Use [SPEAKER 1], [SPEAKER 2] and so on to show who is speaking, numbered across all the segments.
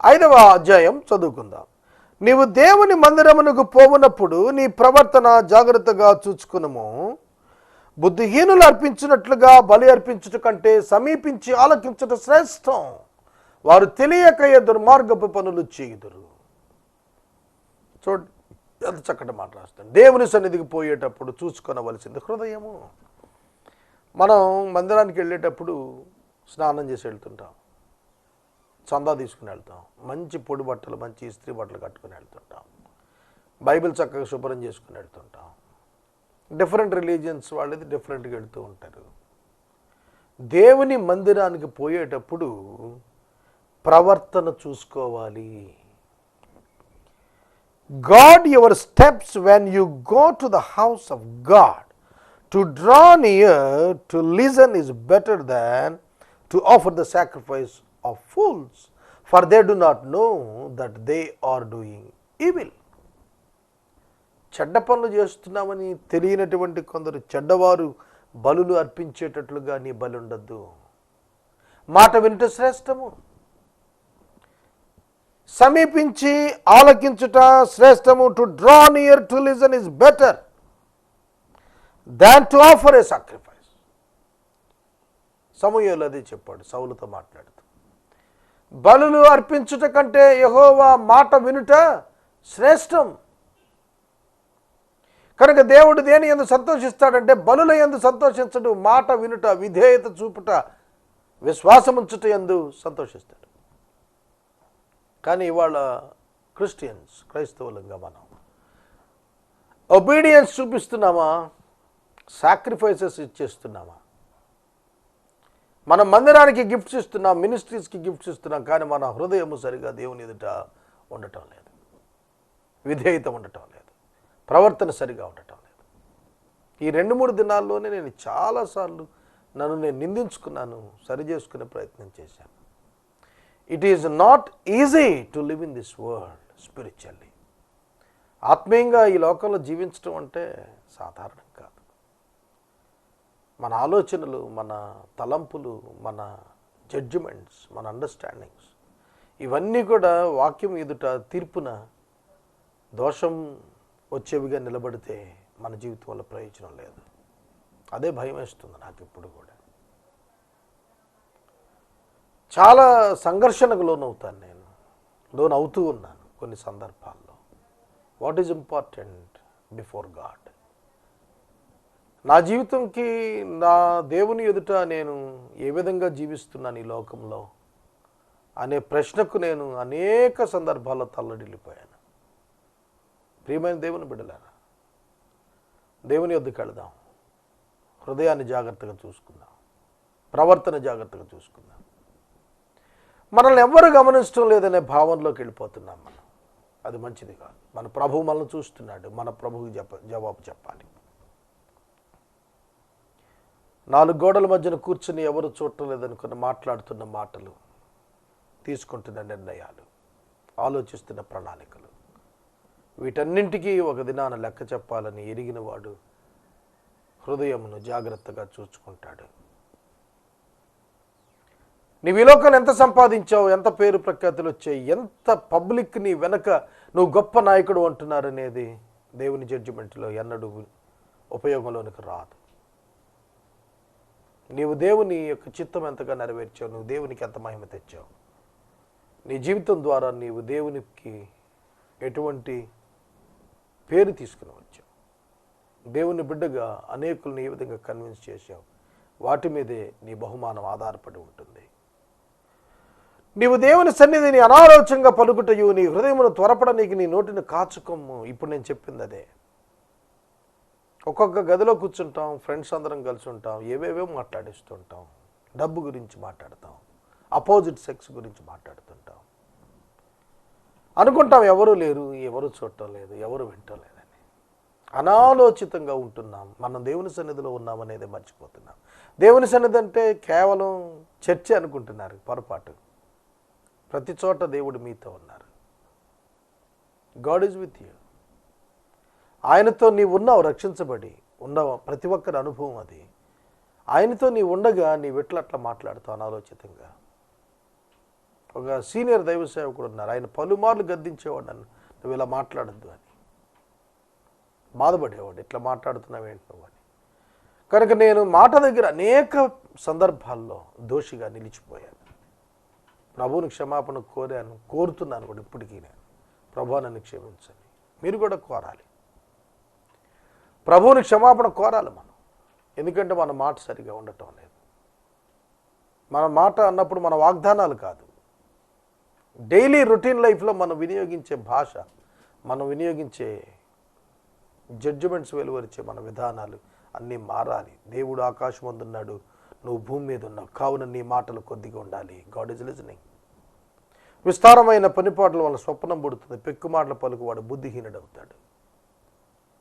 [SPEAKER 1] 5వ అధ్యాయం చదువుకుందాం. నీవు దేవుని మందిరమునకు పోవునప్పుడు నీ ప్రవర్తన జాగ్రత్తగా చూచుకునుము. బుద్ధిహీనులు అర్పించినట్లుగా బలి అర్పించుట కంటే సమీపించి ఆలకించుట శ్రేష్టం. వారు తెలియక దుర్మార్గపు పనులు చేయుదురు. చూడండి ఎంత చక్కటి మాట రాస్తాడు. దేవుని సన్నిధికి పోయేటప్పుడు చూసుకొనవలసింది హృదయము. మనం మందిరానికి వెళ్ళేటప్పుడు స్నానం చేసి వెళ్తుంటాం, చందా తీసుకుని వెళ్తాం, మంచి పొడి బట్టలు మంచి ఇస్త్రీ బట్టలు కట్టుకుని వెళ్తుంటాం, బైబిల్ చక్కగా శుభ్రం చేసుకుని వెళ్తుంటాం. డిఫరెంట్ రిలీజియన్స్ వాళ్ళది డిఫరెంట్గా వెళ్తూ ఉంటారు. దేవుని మందిరానికి పోయేటప్పుడు ప్రవర్తన చూసుకోవాలి. God your steps when you go to the house of God. To draw near to listen is better than to offer the sacrifice of fools, for they do not know that they are doing evil. చెడ్డ పనులు చేస్తున్నామని తెలియనటువంటి కొందరు చెడ్డవారు బలులు అర్పించేటట్లుగా నీ బలి ఉండద్దు. మాట వినుట శ్రేష్టము, సమీపించి ఆలకించుట శ్రేష్టము. To draw near to listen is better than to offer a sacrifice. సమూయేలు అది చెప్పాడు సౌలుతో మాట్లాడుతూ. బలులు అర్పించుట కంటే యెహోవా మాట వినుట శ్రేష్టం. కనుక దేవుడు దేని యందు సంతోషిస్తాడంటే బలుల యందు సంతోషించడు, మాట వినుట, విధేయత చూపుట, విశ్వాసముంచుట యందు సంతోషిస్తాడు. కానీ ఇవాళ క్రైస్తవులంగా మనం ఒబీడియన్స్ చూపిస్తున్నామా, సాక్రిఫైసెస్ ఇచ్చేస్తున్నామా? మనం మందిరానికి గిఫ్ట్స్ ఇస్తున్నాం, మినిస్ట్రీస్కి గిఫ్ట్స్ ఇస్తున్నాం, కానీ మన హృదయము సరిగా దేవుని ఎదుట ఉండటం లేదు, విధేయత ఉండటం లేదు, ప్రవర్తన సరిగా ఉండటం లేదు. ఈ 2-3 దినాల్లోనే నేను చాలాసార్లు నన్ను నేను నిందించుకున్నాను, సరి చేసుకునే ప్రయత్నం చేశాను. It is not easy to live in this world spiritually. ఆత్మీయంగా ఈ లోకంలో జీవించడం అంటే సాధారణం కాదు. మన ఆలోచనలు, మన తలంపులు, మన జడ్జిమెంట్స్, మన అండర్స్టాండింగ్స్ ఇవన్నీ కూడా వాక్యం ఎదుట తీర్పున దోషం వచ్చేవిగా నిలబడితే మన జీవితం వల్ల ప్రయోజనం లేదు. అదే భయం వేస్తుంది నాకు ఇప్పుడు కూడా. చాలా సంఘర్షణకు లోనవుతాను, లోనవుతూ ఉన్నాను కొన్ని సందర్భాల్లో. What is important before God? నా జీవితంకి, నా దేవుని ఎదుట నేను ఏ విధంగా జీవిస్తున్నాను ఈ లోకంలో అనే ప్రశ్నకు నేను అనేక సందర్భాల్లో తల్లడిల్లిపోయాను. ప్రియమైన దేవుని బిడ్డలారా, దేవుని యొద్దకు వెళదాం, హృదయాన్ని జాగ్రత్తగా చూసుకుందాం, ప్రవర్తన జాగ్రత్తగా చూసుకుందాం. మనల్ని ఎవ్వరు గమనించడం లేదనే భావనలోకి వెళ్ళిపోతున్నాం మనం. అది మంచిది కాదు. మన ప్రభువు మనల్ని చూస్తున్నాడు, మన ప్రభువుకి జవాబు చెప్పాలి. 4 గోడల మధ్యన కూర్చుని ఎవరు చూడటం లేదనుకుని మాట్లాడుతున్న మాటలు, తీసుకుంటున్న నిర్ణయాలు, ఆలోచిస్తున్న ప్రణాళికలు, వీటన్నింటికీ ఒక దినాన లెక్క చెప్పాలని ఎరిగిన వాడు హృదయమును జాగ్రత్తగా చూసుకుంటాడు. నీవు ఈ లోకంలో ఎంత సంపాదించావు, ఎంత పేరు ప్రఖ్యాతులు వచ్చాయి, ఎంత పబ్లిక్ నీ వెనక నువ్వు గొప్ప నాయకుడు అంటున్నారనేది దేవుని జడ్జిమెంట్లో ఎన్నడూ ఉపయోగంలోనికి రాదు. నీవు దేవుని యొక్క చిత్తం ఎంతగా నెరవేర్చావు, నువ్వు దేవునికి ఎంత మహిమ తెచ్చావు, నీ జీవితం ద్వారా నీవు దేవునికి ఎటువంటి పేరు తీసుకుని వచ్చావు, దేవుని బిడ్డగా అనేకులను ఏ విధంగా కన్విన్స్ చేశావు, వాటి మీదే నీ బహుమానం ఆధారపడి ఉంటుంది. నీవు దేవుని సన్నిధిని అనాలోచంగా పలుకుటయు, నీ హృదయమును త్వరపడనీకి నీ నోటిని కాచుకొమ్ము. ఇప్పుడు నేను చెప్పింది అదే. ఒక్కొక్క గదిలో కూర్చుంటాం, ఫ్రెండ్స్ అందరం కలిసి ఉంటాం, ఏవేవో మాట్లాడిస్తుంటాం, డబ్బు గురించి మాట్లాడతాం, అపోజిట్ సెక్స్ గురించి మాట్లాడుతుంటాం, అనుకుంటాం ఎవరు లేరు, ఎవరు చూడటం లేదు, ఎవరు వింటం లేదని. అనాలోచితంగా ఉంటున్నాం. మనం దేవుని సన్నిధిలో ఉన్నామనేది మర్చిపోతున్నాం. దేవుని సన్నిధి అంటే కేవలం చర్చ అనుకుంటున్నారు, పొరపాటు. ప్రతి చోట దేవుడు మీతో ఉన్నారు. God is with you. ఆయనతో నీవు ఉన్నావు, రక్షించబడి ఉన్నావు. ప్రతి ఒక్కరి అనుభవం అది. ఆయనతో నీవు ఉండగా నీవు ఎట్లా మాట్లాడుతావు అనాలోచితంగా. ఒక సీనియర్ దైవ సేవకుడు ఉన్నారు, ఆయన పలుమార్లు గద్దించేవాడు నన్ను, నువ్వు ఇలా మాట్లాడద్దు అని. బాధపడేవాడు, ఇట్లా మాట్లాడుతున్నావేంటి నువ్వు అని. కనుక నేను మాట దగ్గర అనేక సందర్భాల్లో దోషిగా నిలిచిపోయాను. ప్రభువుని క్షమాపణ కోరుతున్నాను కూడా ఇప్పటికీ. నేను ప్రభువా నన్ను క్షమించండి. మీరు కూడా కోరాలి, ప్రభువుని క్షమాపణ కోరాలి మనం. ఎందుకంటే మన మాట సరిగా ఉండటం లేదు. మన మాట అన్నప్పుడు మన వాగ్దానాలు కాదు, డైలీ రొటీన్ లైఫ్లో మనం వినియోగించే భాష, మనం వినియోగించే జడ్జిమెంట్స్ వెలువరిచే మన విధానాలు అన్నీ మారాలి. దేవుడు ఆకాశం అందున్నాడు, నువ్వు భూమి మీద ఉన్నావు, కావున నీ మాటలు కొద్దిగా ఉండాలి. God is listening. విస్తారమైన పనిపాట్ల వల్ల స్వప్నం పుడుతుంది, పెక్కు మాటల పలుకువాడు బుద్ధిహీనుడవుతాడు.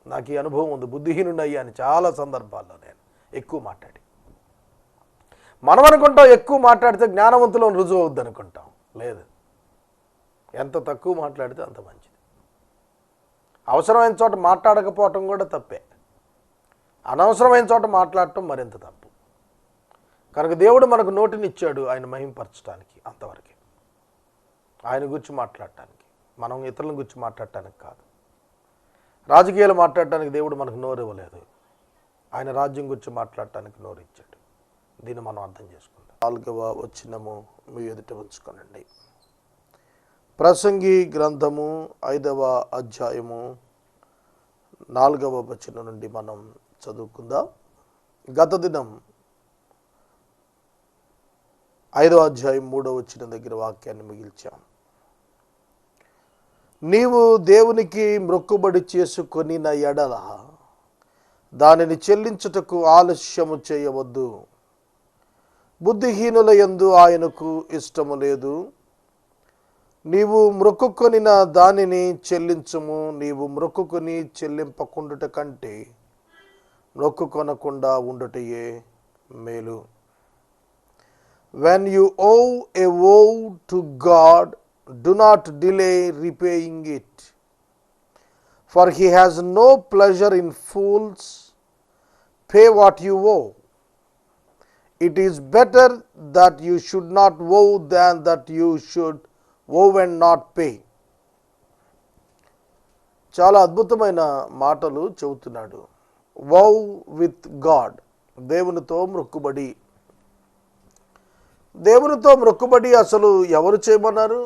[SPEAKER 1] నాకు ఈ అనుభవం ఉంది, బుద్ధిహీనుడు అయ్యాను చాలా సందర్భాల్లో. నేను ఎక్కువ మాట్లాడి, మనం అనుకుంటాం ఎక్కువ మాట్లాడితే జ్ఞానవంతులను రుజువు అవుద్ది అనుకుంటాం. లేదు, ఎంత తక్కువ మాట్లాడితే అంత మంచిది. అవసరమైన చోట మాట్లాడకపోవటం కూడా తప్పే, అనవసరమైన చోట మాట్లాడటం మరింత తప్పు. కనుక దేవుడు మనకు నోటినిచ్చాడు ఆయన మహింపరచడానికి, అంతవరకే. ఆయన గురించి మాట్లాడటానికి, మనం ఇతరుల గురించి మాట్లాడటానికి కాదు. రాజకీయాలు మాట్లాడటానికి దేవుడు మనకు నోరు ఇవ్వలేదు, ఆయన రాజ్యం గురించి మాట్లాడటానికి నోరు ఇచ్చాడు. దీన్ని మనం అర్థం చేసుకుందాం. 4వ వచనము మీ ఎదుట ఉంచుకోనండి. ప్రసంగి గ్రంథము 5వ అధ్యాయము 4వ వచనం నుండి మనం చదువుకుందాం. గత దినం 5వ అధ్యాయం 3వ వచనం దగ్గర వాక్యాన్ని మిగిల్చాం. నీవు దేవునికి మొక్కుబడి చేసుకొనిన ఎడల దానిని చెల్లించుటకు ఆలస్యము చేయవద్దు. బుద్ధిహీనుల యందు ఆయనకు ఇష్టము లేదు. నీవు మొక్కుకొనిన దానిని చెల్లించుము. నీవు మొక్కుకొని చెల్లింపకుండుట కంటే మొక్కుకొనకుండా ఉండుటయే మేలు. When you owe a vow to God, do not delay repaying it, for he has no pleasure in fools. Pay what you owe. It is better that you should not owe than that you should owe and not pay. చాలా అద్భుతమైన మాటలు చెబుతున్నాడు. Vow with God, దేవునితో మొక్కుబడి. దేవునితో మొక్కుబడి అసలు ఎవరు చేయమన్నారు?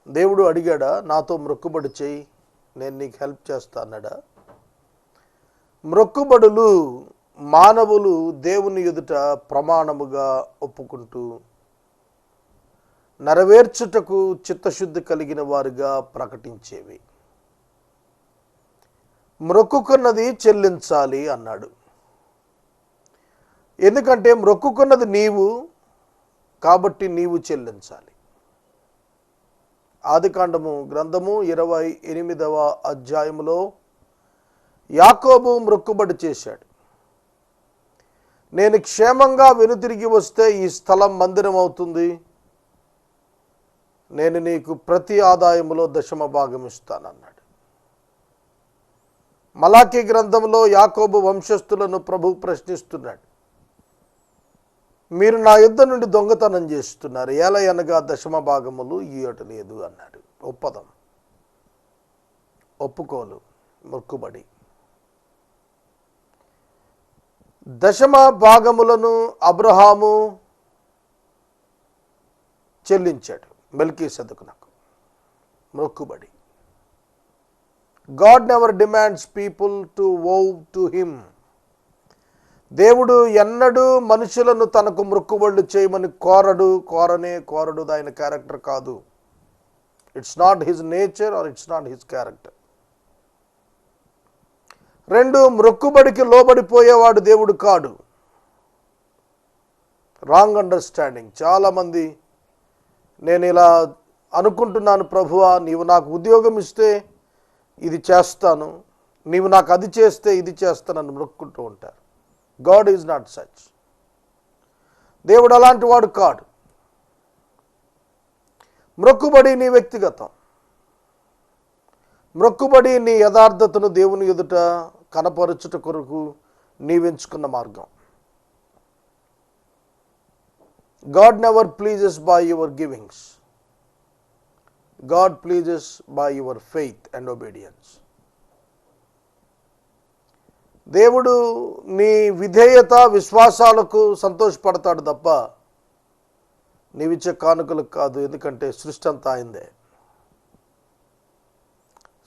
[SPEAKER 1] దేవుడు అడిగాడా, నాతో మొక్కుబడి చేయి నేను నీకు హెల్ప్ చేస్తా అన్నాడా? మొక్కుబడులు మానవులు దేవుని ఎదుట ప్రమాణముగా ఒప్పుకుంటూ నెరవేర్చుటకు చిత్తశుద్ధి కలిగిన వారుగా ప్రకటించేవి. మొక్కుకున్నది చెల్లించాలి అన్నాడు. ఎందుకంటే మొక్కుకున్నది నీవు కాబట్టి నీవు చెల్లించాలి. ఆదికాండము గ్రంథము 28వ అధ్యాయములో యాకోబు మొక్కుబడి చేశాడు. నేను క్షేమంగా వెనుతిరిగి వస్తే ఈ స్థలం మందిరం అవుతుంది, నేను నీకు ప్రతి ఆదాయములో 10వ భాగం ఇస్తానన్నాడు. మలాకీ గ్రంథంలో యాకోబు వంశస్థులను ప్రభు ప్రశ్నిస్తున్నాడు. మీరు నా యుద్ధ నుండి దొంగతనం చేస్తున్నారు, ఏలయనగా 10వ భాగములు ఇయ్యటలేదు అన్నాడు. ఒప్పదం, ఒప్పుకోలు, మొక్కుబడి. 10వ భాగములను అబ్రహాము చెల్లించాడు మెల్కీసెదెకునకు. మొక్కుబడి. God never demands people to vow to him. దేవుడు ఎన్నడూ మనుషులను తనకు మొక్కుబడులు చేయమని కోరడు. ఆయన క్యారెక్టర్ కాదు. It's not his nature or it's not his character. 2, మొక్కుబడికి లోబడిపోయేవాడు దేవుడు కాడు. Wrong understanding. చాలామంది నేను ఇలా అనుకుంటున్నాను, ప్రభువా నీవు నాకు ఉద్యోగం ఇస్తే ఇది చేస్తాను, నీవు నాకు అది చేస్తే ఇది చేస్తానని మొక్కుకుంటూ ఉంటారు. God is not such. దేవుడు అలాంటి వాడు కాడు. మొక్కుబడి నీ వ్యక్తిగతం. మొక్కుబడి నీ యథార్థతను దేవుని ఎదుట కనపరచుట కొరకు నీవెంచుకున్న మార్గం. God never pleases by your givings. God pleases by your faith and obedience. దేవుడు నీ విధేయత విశ్వాసాలకు సంతోషపడతాడు తప్ప నీవిచ్చే కానుకలకు కాదు. ఎందుకంటే సృష్టి అంతా ఆయనదే.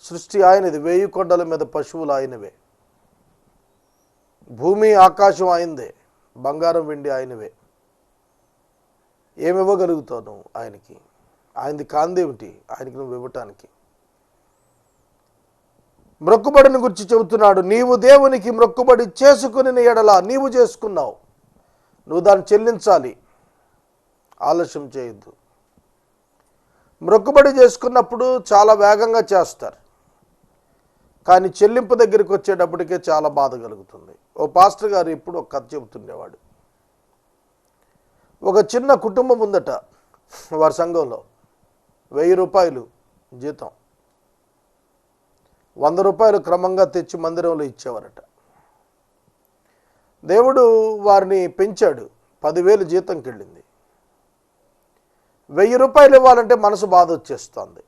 [SPEAKER 1] సృష్టి ఆయనది. 1000 కొండల మీద పశువులు ఆయనవే. భూమి ఆకాశం ఆయనదే. బంగారం వెండి ఆయనవే. ఏమి ఇవ్వగలుగుతావు నువ్వు ఆయనకి? ఆయనది కాందేమిటి ఆయనకి నువ్వు ఇవ్వటానికి? మ్రొక్కుబడిని గురించి చెబుతున్నాడు. నీవు దేవునికి మ్రొక్కుబడి చేసుకుని ఎడల నీవు చేసుకున్నావు, నువ్వు దాన్ని చెల్లించాలి. ఆలస్యం చేయొద్దు. మ్రొక్కుబడి చేసుకున్నప్పుడు చాలా వేగంగా చేస్తారు, కానీ చెల్లింపు దగ్గరికి వచ్చేటప్పటికే చాలా బాధ కలుగుతుంది. ఓ పాస్టర్ గారు ఇప్పుడు ఒక కథ చెబుతుండేవాడు. ఒక చిన్న కుటుంబం ఉందట వారి సంఘంలో. 1000 రూపాయలు జీతం, 100 రూపాయలు క్రమంగా తెచ్చి మందిరంలో ఇచ్చేవారట. దేవుడు వారిని పెంచాడు. 10,000 జీతంకి వెళ్ళింది. 1000 రూపాయలు ఇవ్వాలంటే మనసు బాధ వచ్చేస్తుంది.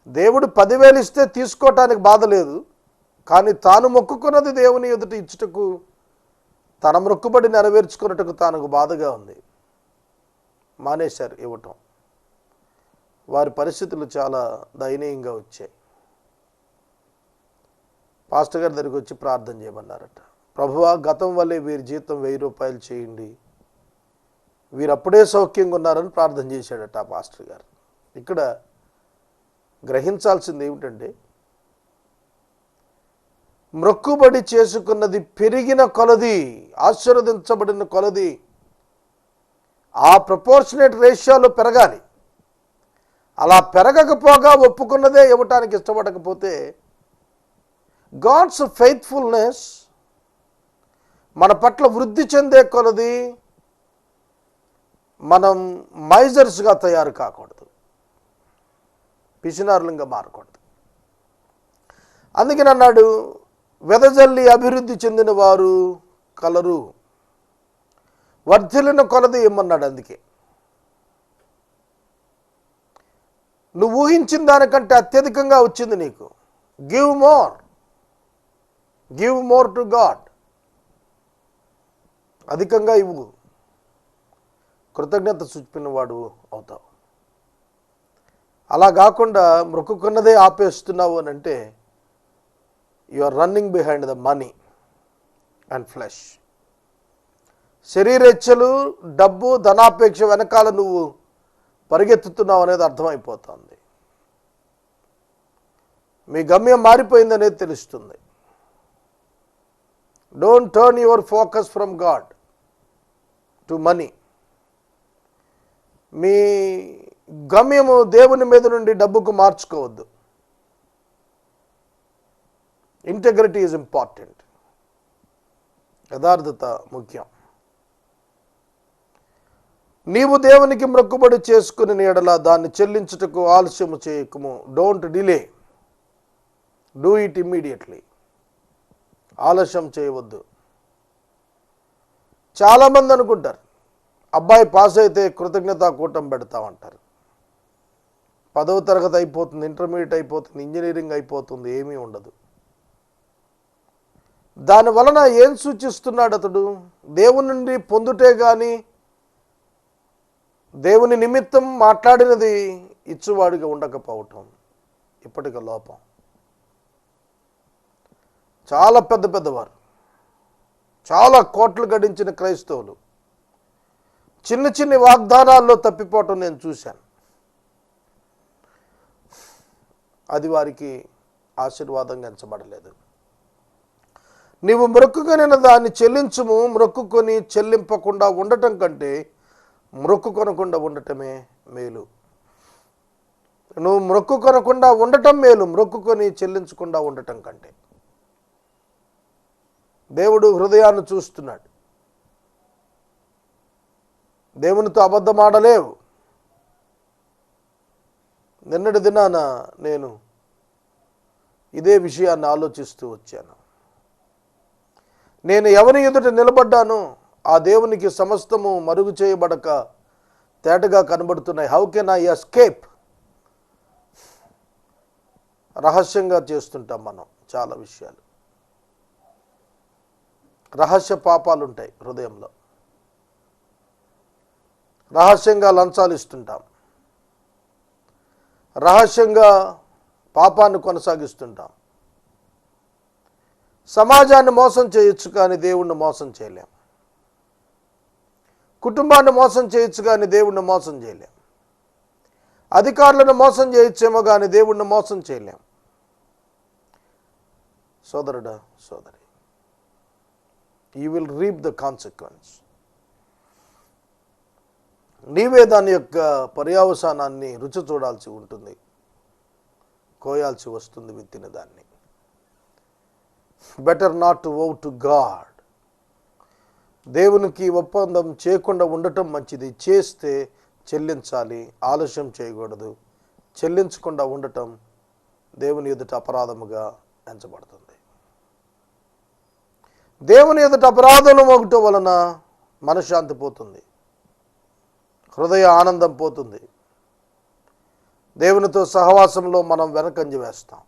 [SPEAKER 1] దేవుడు 10,000 ఇస్తే తీసుకోవటానికి బాధ లేదు, కానీ తాను మొక్కుకున్నది దేవుని ఎదుట ఇచ్చుటకు, తన మొక్కుబడి నెరవేర్చుకున్నట్టుకు తానకు బాధగా ఉంది. మానేశారు ఇవ్వటం. వారి పరిస్థితులు చాలా దయనీయంగా వచ్చాయి. పాస్టర్ గారి దగ్గరికి వచ్చి ప్రార్థన చేయమన్నారట. ప్రభువా, గతం వల్లే వీరి జీతం 1000 రూపాయలు చేయండి, వీరు అప్పుడే సౌఖ్యంగా ఉన్నారని ప్రార్థన చేశాడట ఆ పాస్టర్ గారు. ఇక్కడ గ్రహించాల్సింది ఏమిటంటే, మ్రొక్కుబడి చేసుకున్నది పెరిగిన కొలది, ఆశీర్వదించబడిన కొలది ఆ ప్రపోర్షనేట్ రేషియోలో పెరగాలి. అలా పెరగకపోగా ఒప్పుకున్నదే ఇవ్వటానికి ఇష్టపడకపోతే, గాడ్స్ ఫెయిత్ఫుల్నెస్ మన పట్ల వృద్ధి చెందే కొలది మనం మైజర్స్గా తయారు కాకూడదు, పిసినారులంగా మారకూడదు. అందుకని అన్నాడు, వెదజల్లి అభివృద్ధి చెందిన వారు కలరు, వర్ధిల్లిన కొలది ఇమ్మన్నాడు. అందుకే నువ్వు ఊహించిన దానికంటే అత్యధికంగా వచ్చింది నీకు. Give more to God. అధికంగా ఇవ్వు, కృతజ్ఞత చూపినవాడు అవుతావు. అలా కాకుండా మొక్కుకున్నదే ఆపేస్తున్నావు అని అంటే you are running behind the money and flesh. శరీరేచ్ఛలు, డబ్బు, ధనాపేక్ష వెనకాల నువ్వు పరిగెత్తుతున్నావు అనేది అర్థమైపోతుంది. మీ గమ్యం మారిపోయింది అనేది తెలుస్తుంది. Don't turn your focus from God to money. మీ గమ్యము దేవుని మీద నుండి డబ్బుకు మార్చుకోవద్దు. Integrity is important. యథార్థత ముఖ్యం. నీవు దేవునికి మొక్కుబడి చేసుకుని ఎడల దాన్ని చెల్లించుటకు ఆలస్యము చేయకము. Don't delay, do it immediately. ఆలస్యం చేయవద్దు. చాలామంది అనుకుంటారు, అబ్బాయి పాస్ అయితే కృతజ్ఞతా కూటం పెడతామంటారు. 10వ తరగతి అయిపోతుంది, ఇంటర్మీడియట్ అయిపోతుంది, ఇంజనీరింగ్ అయిపోతుంది, ఏమీ ఉండదు. దాని వలన ఏం సూచిస్తున్నాడు అతడు? దేవుని నుండి పొందుటే కానీ దేవుని నిమిత్తం మాట్లాడినది ఇచ్చువాడిగా ఉండకపోవటం ఇప్పటిక లోపం. చాలా పెద్దవారు, చాలా కోట్లు గడించిన క్రైస్తవులు చిన్న వాగ్దానాల్లో తప్పిపోవటం నేను చూశాను. అది వారికి ఆశీర్వాదంగా ఎంచబడలేదు. నీవు మొక్కుకొనిన దాన్ని చెల్లించుము. మొక్కుకొని చెల్లింపకుండా ఉండటం కంటే మొక్కుకొనకుండా ఉండటమే మేలు. నువ్వు మొక్కుకొనకుండా ఉండటం మేలు, మొక్కుకొని చెల్లించకుండా ఉండటం కంటే. దేవుడు హృదయాన్ని చూస్తున్నాడు. దేవునితో అబద్ధమాడలేవు. నిన్నటి దినాన నేను ఇదే విషయాన్ని ఆలోచిస్తూ వచ్చాను. నేను ఎవరి ఎదుట నిలబడ్డానో ఆ దేవునికి సమస్తము మరుగు చేయబడక తేటగా కనబడుతున్నాయి. How can I escape? రహస్యంగా చేస్తుంటాం మనం చాలా విషయాలు. రహస్య పాపాలు ఉంటాయి హృదయంలో. రహస్యంగా లంచాలు ఇస్తుంటాం, రహస్యంగా పాపాన్ని కొనసాగిస్తుంటాం. సమాజాన్ని మోసం చేయొచ్చు కానీ దేవుణ్ణి మోసం చేయలేం. కుటుంబాన్ని మోసం చేయొచ్చు కానీ దేవుణ్ణి మోసం చేయలేం. అధికారులను మోసం చేయొచ్చేమో కానీ దేవుణ్ణి మోసం చేయలేం. సోదరుడా, సోదరి, you will reap the consequence. నీవే దాని యొక్క పర్యవసానాన్ని రుచి చూడాల్సి ఉంటుంది, కోయాల్సి వస్తుంది విత్తిన దాన్ని. Better not to owe to God. దేవునికి ఒప్పందం చేయకుండా ఉండటం మంచిది. చేస్తే చెల్లించాలి, ఆలస్యం చేయకూడదు. చెల్లించకుండా ఉండటం దేవుని ఎదుట అపరాధముగా ఎంచబడుతుంది. దేవుని ఎదుట అపరాధం ఒకటం వలన మనశ్శాంతి పోతుంది, హృదయ ఆనందం పోతుంది. దేవునితో సహవాసంలో మనం వెనకంజ వేస్తాం,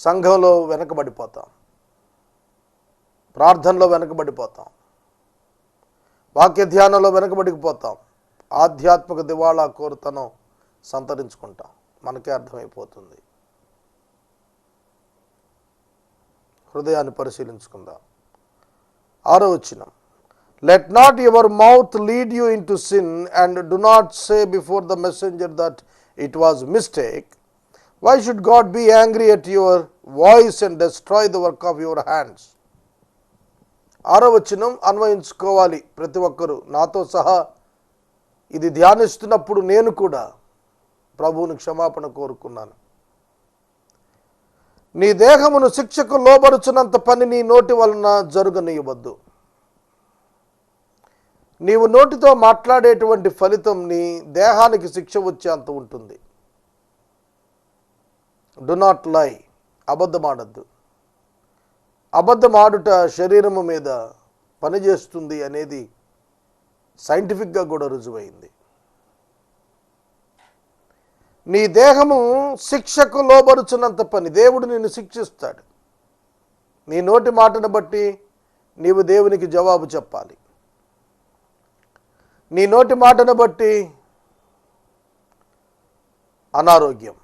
[SPEAKER 1] సంఘంలో వెనకబడిపోతాం, ప్రార్థనలో వెనకబడిపోతాం, వాక్య ధ్యానంలో వెనకబడిపోతాం. ఆధ్యాత్మిక దివాళా కోరుతనం సంతరించుకుంటాం. మనకే అర్థమైపోతుంది. హృదయాన్ని పరిశీలించుకుందాం. 6వ వచనం, let not your mouth lead you into sin, and do not say before the messenger that it was mistake. Why should God be angry at your voice and destroy the work of your hands? 6వ వచనం అన్వయించుకోవాలి ప్రతి ఒక్కరూ, నాతో సహా. ఇది ధ్యానిస్తున్నప్పుడు నేను కూడా ప్రభువుని క్షమాపణ కోరుకున్నాను. నీ దేహమును శిక్షకు లోబరుచున్నంత పని నీ నోటి వలన జరుగనీయవద్దు. నీవు నోటితో మాట్లాడేటువంటి ఫలితం నీ దేహానికి శిక్ష వచ్చేంత ఉంటుంది. డు నాట్ లై. అబద్ధమాడద్దు. అబద్ధమాడుట శరీరము మీద పనిచేస్తుంది అనేది సైంటిఫిక్గా కూడా రుజువైంది. నీ దేహము శిక్షకు లోబరుచున్నంత పని. దేవుడు నిన్ను శిక్షిస్తాడు. నీ నోటి మాటను బట్టి నీవు దేవునికి జవాబు చెప్పాలి. నీ నోటి మాటను బట్టి అనారోగ్యం.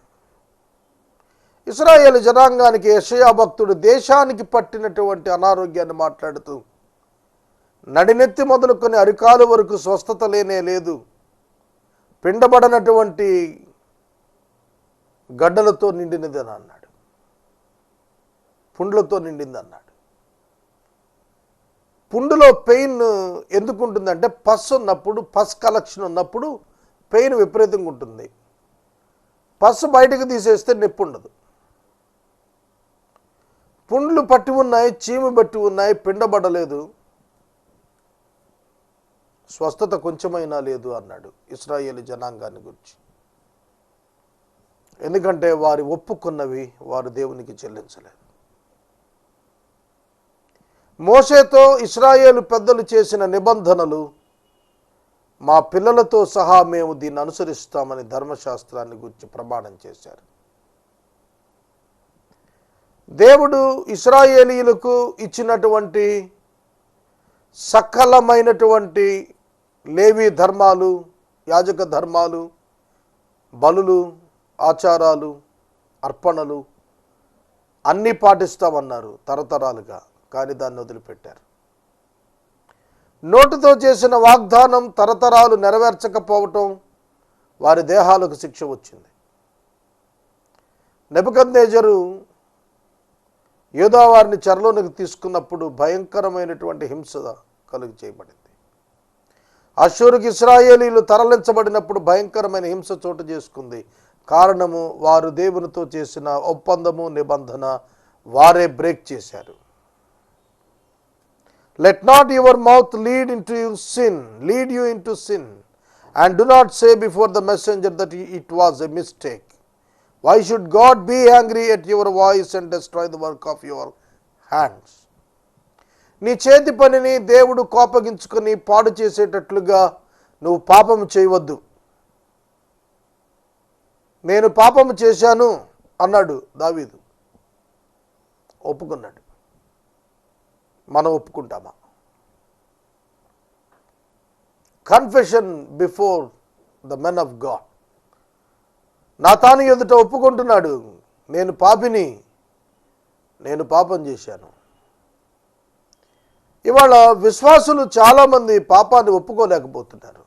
[SPEAKER 1] ఇశ్రాయేలు జనాంగానికి యెషయా భక్తుడు దేశానికి పట్టినటువంటి అనారోగ్యాన్ని మాట్లాడుతూ, నడినెత్తి మొదలుకొని అరికాలు వరకు స్వస్థత లేనే లేదు, పిండబడనటువంటి గడ్డలతో నిండినదని అన్నాడు, పుండ్లతో నిండింది అన్నాడు. పుండులో పెయిన్ ఎందుకు ఉంటుందంటే పస్ ఉన్నప్పుడు, పస్ కలెక్షన్ ఉన్నప్పుడు పెయిన్ విపరీతంగా ఉంటుంది. పస్ బయటకు తీసేస్తే నొప్పి ఉండదు. పుండ్లు పట్టి ఉన్నాయి, చీము బట్టి ఉన్నాయి, పిండబడలేదు, స్వస్థత కొంచెమైనా లేదు అన్నాడు ఇశ్రాయేలు జనాంగాన్ని గురించి. ఎందుకంటే వారి ఒప్పుకున్నవి వారు దేవునికి చెల్లించలేదు. మోషేతో ఇశ్రాయేలు పెద్దలు చేసిన నిబంధనలు మా పిల్లలతో సహా మేము దీన్ని అనుసరిస్తామని ధర్మశాస్త్రాన్ని గురించి ప్రమాణం చేశారు. దేవుడు ఇశ్రాయేలీయులకు ఇచ్చినటువంటి సకలమైనటువంటి లేవీ ధర్మాలు, యాజక ధర్మాలు, బలులు, ఆచారాలు, అర్పణలు అన్నీ పాటిస్తామన్నారు తరతరాలుగా. కానీ దాన్ని వదిలిపెట్టారు. నోటితో చేసిన వాగ్దానం తరతరాలు నెరవేర్చకపోవటం వారి దేహాలకు శిక్ష వచ్చింది. నెబుకద్నెజరు యూదా వారిని చెరలోనికి తీసుకున్నప్పుడు భయంకరమైనటువంటి హింస కలుగు చేయబడింది. అష్షూరుకి ఇశ్రాయేలీలు తరలించబడినప్పుడు భయంకరమైన హింస చోటు చేసుకుంది. కారణము వారు దేవునితో చేసిన ఒప్పందము, నిబంధన వారే బ్రేక్ చేశారు. Let not your mouth lead you into sin, and do not say before the messenger that it was a mistake. Why should God be angry at your voice and destroy the work of your hands? నీ చేతి పనిని దేవుడు కోపగించుకొని పాడు చేసేటట్లుగా నువ్వు పాపము చేయవద్దు. నేను పాపము చేశాను అన్నాడు దావీదు, ఒప్పుకున్నాడు. మనం ఒప్పుకుంటామా? Confession before the men of God. నాతాను ఎదుట ఒప్పుకుంటున్నాడు, నేను పాపిని, నేను పాపం చేశాను. ఇవాళ విశ్వాసులు చాలామంది పాపాన్ని ఒప్పుకోలేకపోతున్నారు.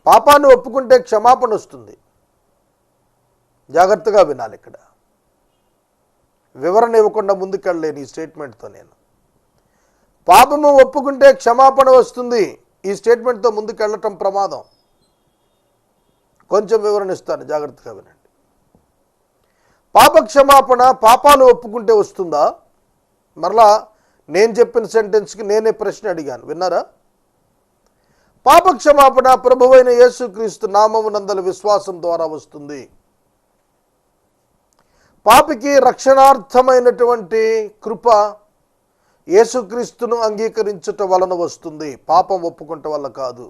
[SPEAKER 1] పాపాన్ని ఒప్పుకుంటే క్షమాపణ వస్తుంది. జాగ్రత్తగా వినాలి. ఇక్కడ వివరణ ఇవ్వకుండా ముందుకెళ్ళలేను ఈ స్టేట్మెంట్తో. నేను పాపము ఒప్పుకుంటే క్షమాపణ వస్తుంది, ఈ స్టేట్మెంట్తో ముందుకెళ్ళటం ప్రమాదం. కొంచెం వివరణ ఇస్తాను, జాగ్రత్తగా వినండి. పాప క్షమాపణ పాపాలు ఒప్పుకుంటే వస్తుందా? మరలా నేను చెప్పిన సెంటెన్స్కి నేనే ప్రశ్న అడిగాను, విన్నారా? పాప క్షమాపణ ప్రభువైన యేసుక్రీస్తు నామమునందల విశ్వాసం ద్వారా వస్తుంది. పాపికి రక్షణార్థమైనటువంటి కృప యేసుక్రీస్తును అంగీకరించుట వలన వస్తుంది, పాపం ఒప్పుకుంట వల్ల కాదు.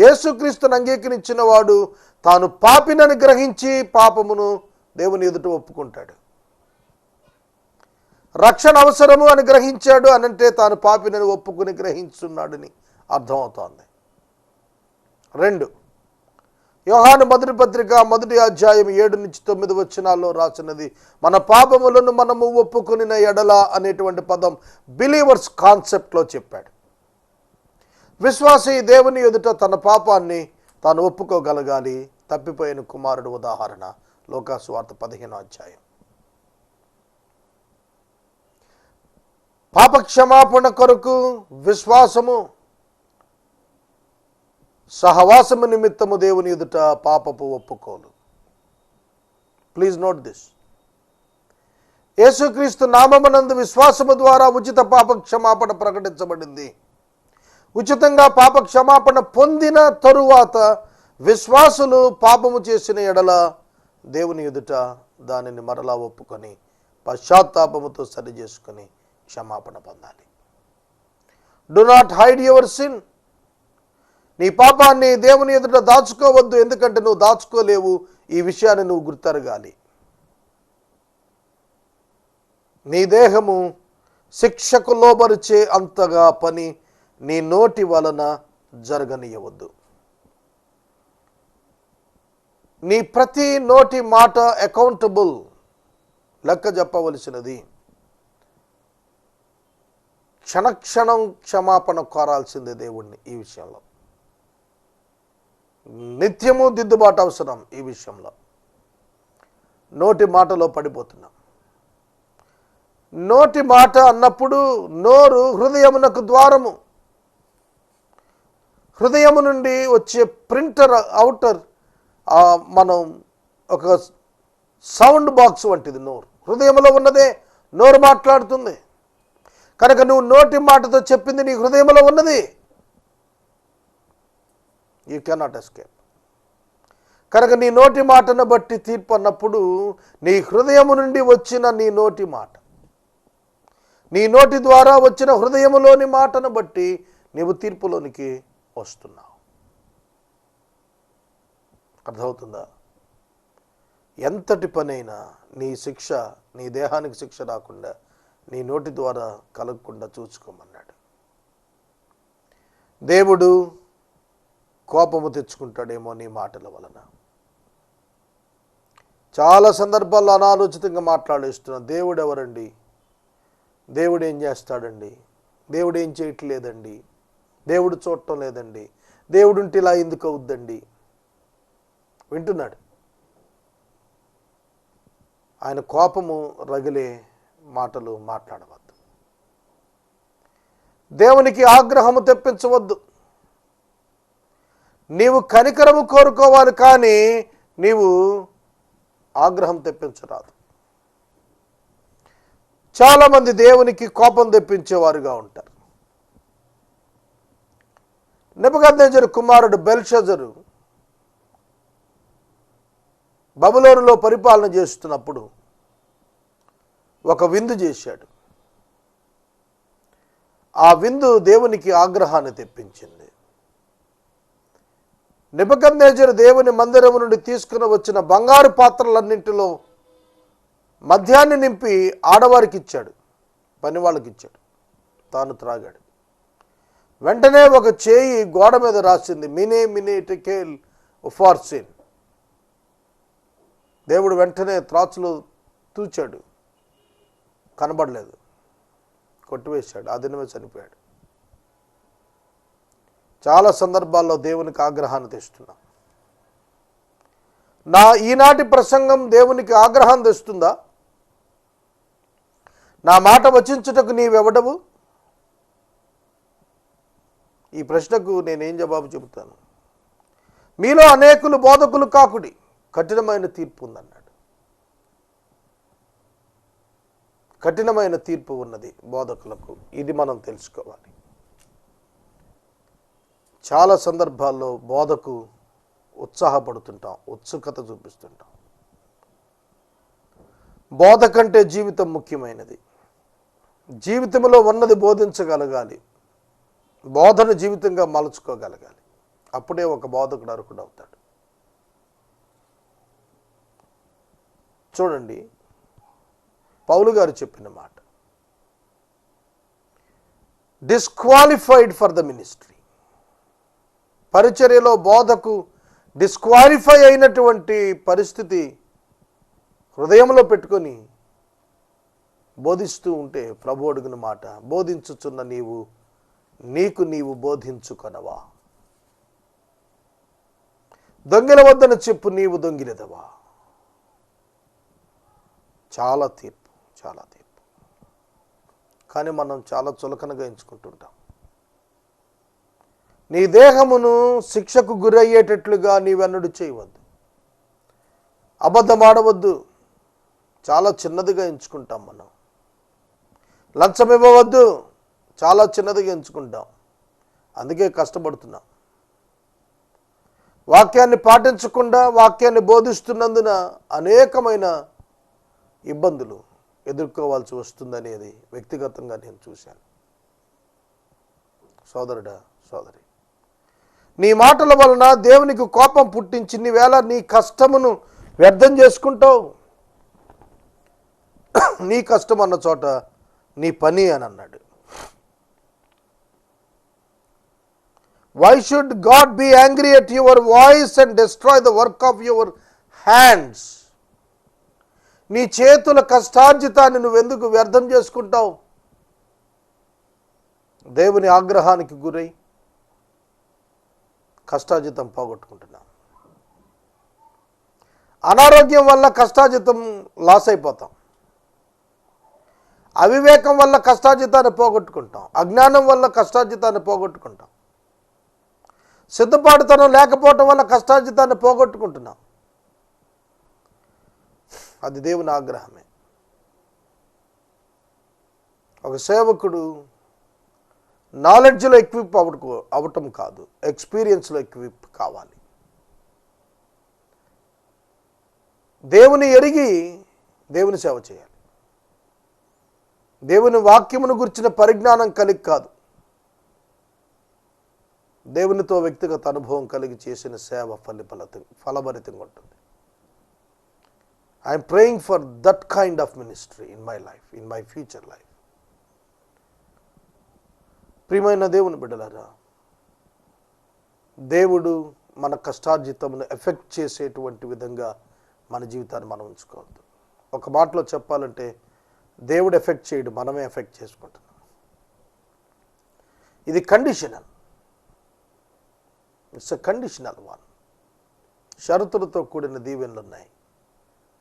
[SPEAKER 1] యేసుక్రీస్తును అంగీకరించిన వాడు తాను పాపినని గ్రహించి పాపమును దేవుని ఎదుట ఒప్పుకుంటాడు. రక్షణ అవసరము అని గ్రహించాడు అనంటే తాను పాపినని ఒప్పుకుని గ్రహించున్నాడని అర్థమవుతోంది. 2 యోహాను మొదటి పత్రిక 1వ అధ్యాయం 7-9 వచనాల్లో రాసినది, మన పాపములను మనము ఒప్పుకునిన ఎడల అనేటువంటి పదం బిలీవర్స్ కాన్సెప్ట్లో చెప్పాడు. విశ్వాసి దేవుని ఎదుట తన పాపాన్ని తాను ఒప్పుకోగలగాలి. తప్పిపోయిన కుమారుడు ఉదాహరణ, లూకా సువార్త 15వ అధ్యాయం. పాప క్షమాపణ కొరకు విశ్వాసము, సహవాసము నిమిత్తము దేవుని ఎదుట పాపపు ఒప్పుకోలు. Please note this. యేసుక్రీస్తు నామమునందు విశ్వాసము ద్వారా ఉచిత పాప క్షమాపణ ప్రకటించబడింది. ఉచితంగా పాప క్షమాపణ పొందిన తరువాత విశ్వాసులు పాపము చేసిన ఎడల దేవుని ఎదుట దానిని మరలా ఒప్పుకొని పశ్చాత్తాపముతో సరి చేసుకొని క్షమాపణ పొందాలి. Do not hide your sin. నీ పాపాన్ని దేవుని ఎదుట దాచుకోవద్దు, ఎందుకంటే నువ్వు దాచుకోలేవు. ఈ విషయాన్ని నువ్వు గుర్తెరగాలి. నీ దేహము శిక్షకు లోబరిచే అంతగా పని నీ నోటి వలన జరగనీయవద్దు. నీ ప్రతి నోటి మాట అకౌంటబుల్, లెక్క చెప్పవలసినది. క్షణక్షణం క్షమాపణ కోరాల్సిందే దేవుణ్ణి. ఈ విషయంలో నిత్యము దిద్దుబాటు అవసరం. ఈ విషయంలో నోటి మాటలో పడిపోతున్నాం. నోటి మాట అన్నప్పుడు నోరు హృదయమునకు ద్వారము. హృదయము నుండి వచ్చే ప్రింటర్ అవుటర్, మనం ఒక సౌండ్ బాక్స్ వంటిది నోరు. హృదయంలో ఉన్నదే నోరు మాట్లాడుతుంది. కనుక నువ్వు నోటి మాటతో చెప్పింది నీ హృదయంలో ఉన్నది. You cannot escape. కనుక నీ నోటి మాటను బట్టి తీర్పు అన్నప్పుడు నీ హృదయము నుండి వచ్చిన నీ నోటి మాట, నీ నోటి ద్వారా వచ్చిన హృదయములోని మాటను బట్టి నీవు తీర్పులోనికి వస్తున్నావు. అర్థమవుతుందా? ఎంతటి పనైనా నీ శిక్ష, నీ దేహానికి శిక్ష రాకుండా నీ నోటి ద్వారా కలగకుండా చూసుకోమన్నాడు. దేవుడు కోపము తెచ్చుకుంటాడేమో నీ మాటల వలన. చాలా సందర్భాల్లో అనాలోచితంగా మాట్లాడేస్తున్నాం. దేవుడు ఎవరండి? దేవుడు ఏం చేస్తాడండి? దేవుడు ఏం చేయట్లేదండి? దేవుడు చూడటం లేదండి? దేవుడు ఉంటే ఇలా ఎందుకు అవుద్దండి? వింటున్నాడు. ఆయన కోపము రగిలే మాటలు మాట్లాడవద్దు. దేవునికి ఆగ్రహము తెప్పించవద్దు. నీవు కనికరము కోరుకోవాలి, కానీ నీవు ఆగ్రహం తెప్పించరాదు. చాలామంది దేవునికి కోపం తెప్పించేవారుగా ఉంటారు. నెబుకద్నెజరు కుమారుడు బెల్షజరు బబులోనులో పరిపాలన చేస్తున్నప్పుడు ఒక విందు చేశాడు. ఆ విందు దేవునికి ఆగ్రహాన్ని తెప్పించింది. నెబుకద్నెజరు దేవుని మందిరం నుండి తీసుకుని వచ్చిన బంగారు పాత్రలన్నింటిలో మద్యాన్ని నింపి ఆడవారికి ఇచ్చాడు, పని వాళ్ళకి ఇచ్చాడు, తాను త్రాగాడు. వెంటనే ఒక చేయి గోడ మీద రాసింది, మినే మినే టెకేల్ ఉఫార్సిన్. దేవుడు వెంటనే త్రాచులు తూచాడు, కనబడలేదు, కొట్టివేశాడు. ఆ దినమే చనిపోయాడు. చాలా సందర్భాల్లో దేవునికి ఆగ్రహాన్ని తెస్తున్నాం. నా ఈనాటి ప్రసంగం దేవునికి ఆగ్రహం తెస్తుందా? నా మాట వచించుటకు నీవెవడవు? ఈ ప్రశ్నకు నేనేం జవాబు చెబుతాను? మీలో అనేకులు బోధకులు కాకుడి, కఠినమైన తీర్పు ఉందన్నాడు. కఠినమైన తీర్పు ఉన్నది బోధకులకు. ఇది మనం తెలుసుకోవాలి. చాలా సందర్భాల్లో బోధకు ఉత్సాహపడుతుంటాం, ఉత్సుకత చూపిస్తుంటాం. బోధ కంటే జీవితం ముఖ్యమైనది. జీవితంలో ఉన్నది బోధించగలగాలి, బోధను జీవితంగా మలుచుకోగలగాలి. అప్పుడే ఒక బోధకుడు అర్హుడు అవుతాడు. చూడండి, పౌలు గారు చెప్పిన మాట, డిస్క్వాలిఫైడ్ ఫర్ ద మినిస్ట్రీ. పరిచర్యలో బోధకు డిస్క్వాలిఫై అయినటువంటి పరిస్థితి హృదయంలో పెట్టుకొని బోధిస్తూ ఉంటే ప్రభు అడుగున మాట, బోధించుచున్న నీవు నీకు నీవు బోధించుకొనవా? దొంగిల వద్దన చెప్పు, నీవు దొంగిలెదవా? చాలా తీర్పు, చాలా తీర్పు. కానీ మనం చాలా చులకనగా ఎంచుకుంటుంటాం. నీ దేహమును శిక్షకు గురయ్యేటట్లుగా నీవెన్నడూ చేయవద్దు, అబద్ధం ఆడవద్దు, చాలా చిన్నదిగా ఎంచుకుంటాం మనం. లంచం ఇవ్వవద్దు, చాలా చిన్నదిగా ఎంచుకుంటాం. అందుకే కష్టపడుతున్నాం. వాక్యాన్ని పాటించకుండా వాక్యాన్ని బోధిస్తున్నందున అనేకమైన ఇబ్బందులు ఎదుర్కోవాల్సి వస్తుందనేది వ్యక్తిగతంగా నేను చూశాను. సోదరుడా, సోదరి, నీ మాటల వలన దేవునికి కోపం పుట్టించి నీవేళ నీ కష్టమును వ్యర్థం చేసుకుంటావు. నీ కష్టం అన్న చోట నీ పని అని అన్నాడు. Why should God be angry at your voice and destroy the work of your hands? నీ చేతుల కష్టార్జితాన్ని నువ్వెందుకు వ్యర్థం చేసుకుంటావు? దేవుని ఆగ్రహానికి గురై కష్టార్జితం పోగొట్టుకుంటున్నాం. అనారోగ్యం వల్ల కష్టార్జితం లాస్ అయిపోతాం. అవివేకం వల్ల కష్టార్జితాన్ని పోగొట్టుకుంటాం. అజ్ఞానం వల్ల కష్టార్జితాన్ని పోగొట్టుకుంటాం. సిద్ధపాటుతనం లేకపోవటం వల్ల కష్టార్జితాన్ని పోగొట్టుకుంటున్నాం. అది దేవుని ఆగ్రహమే. ఒక సేవకుడు నాలెడ్జ్లో ఎక్విప్ అవటం కాదు, ఎక్స్పీరియన్స్లో ఎక్విప్ కావాలి. దేవుని ఎరిగి దేవుని సేవ చేయాలి. దేవుని వాక్యమును గురించిన పరిజ్ఞానం కలిగి కాదు, దేవునితో వ్యక్తిగత అనుభవం కలిగి చేసిన సేవ ఫలభరితంగా ఉంటుంది. I'm praying for that kind of ministry in my life, in my future life. ప్రియమైన దేవుని బిడ్డలారా, దేవుడు మన కష్టార్జితమును ఎఫెక్ట్ చేసేటువంటి విధంగా మన జీవితాన్ని మనం ఉంచుకోవద్దు. ఒక మాటలో చెప్పాలంటే దేవుడు ఎఫెక్ట్ చేయడు, మనమే ఎఫెక్ట్ చేసుకుంటున్నాం. ఇది conditional, it's a conditional one. షరతులతో కూడిన దీవెనలు ఉన్నాయి,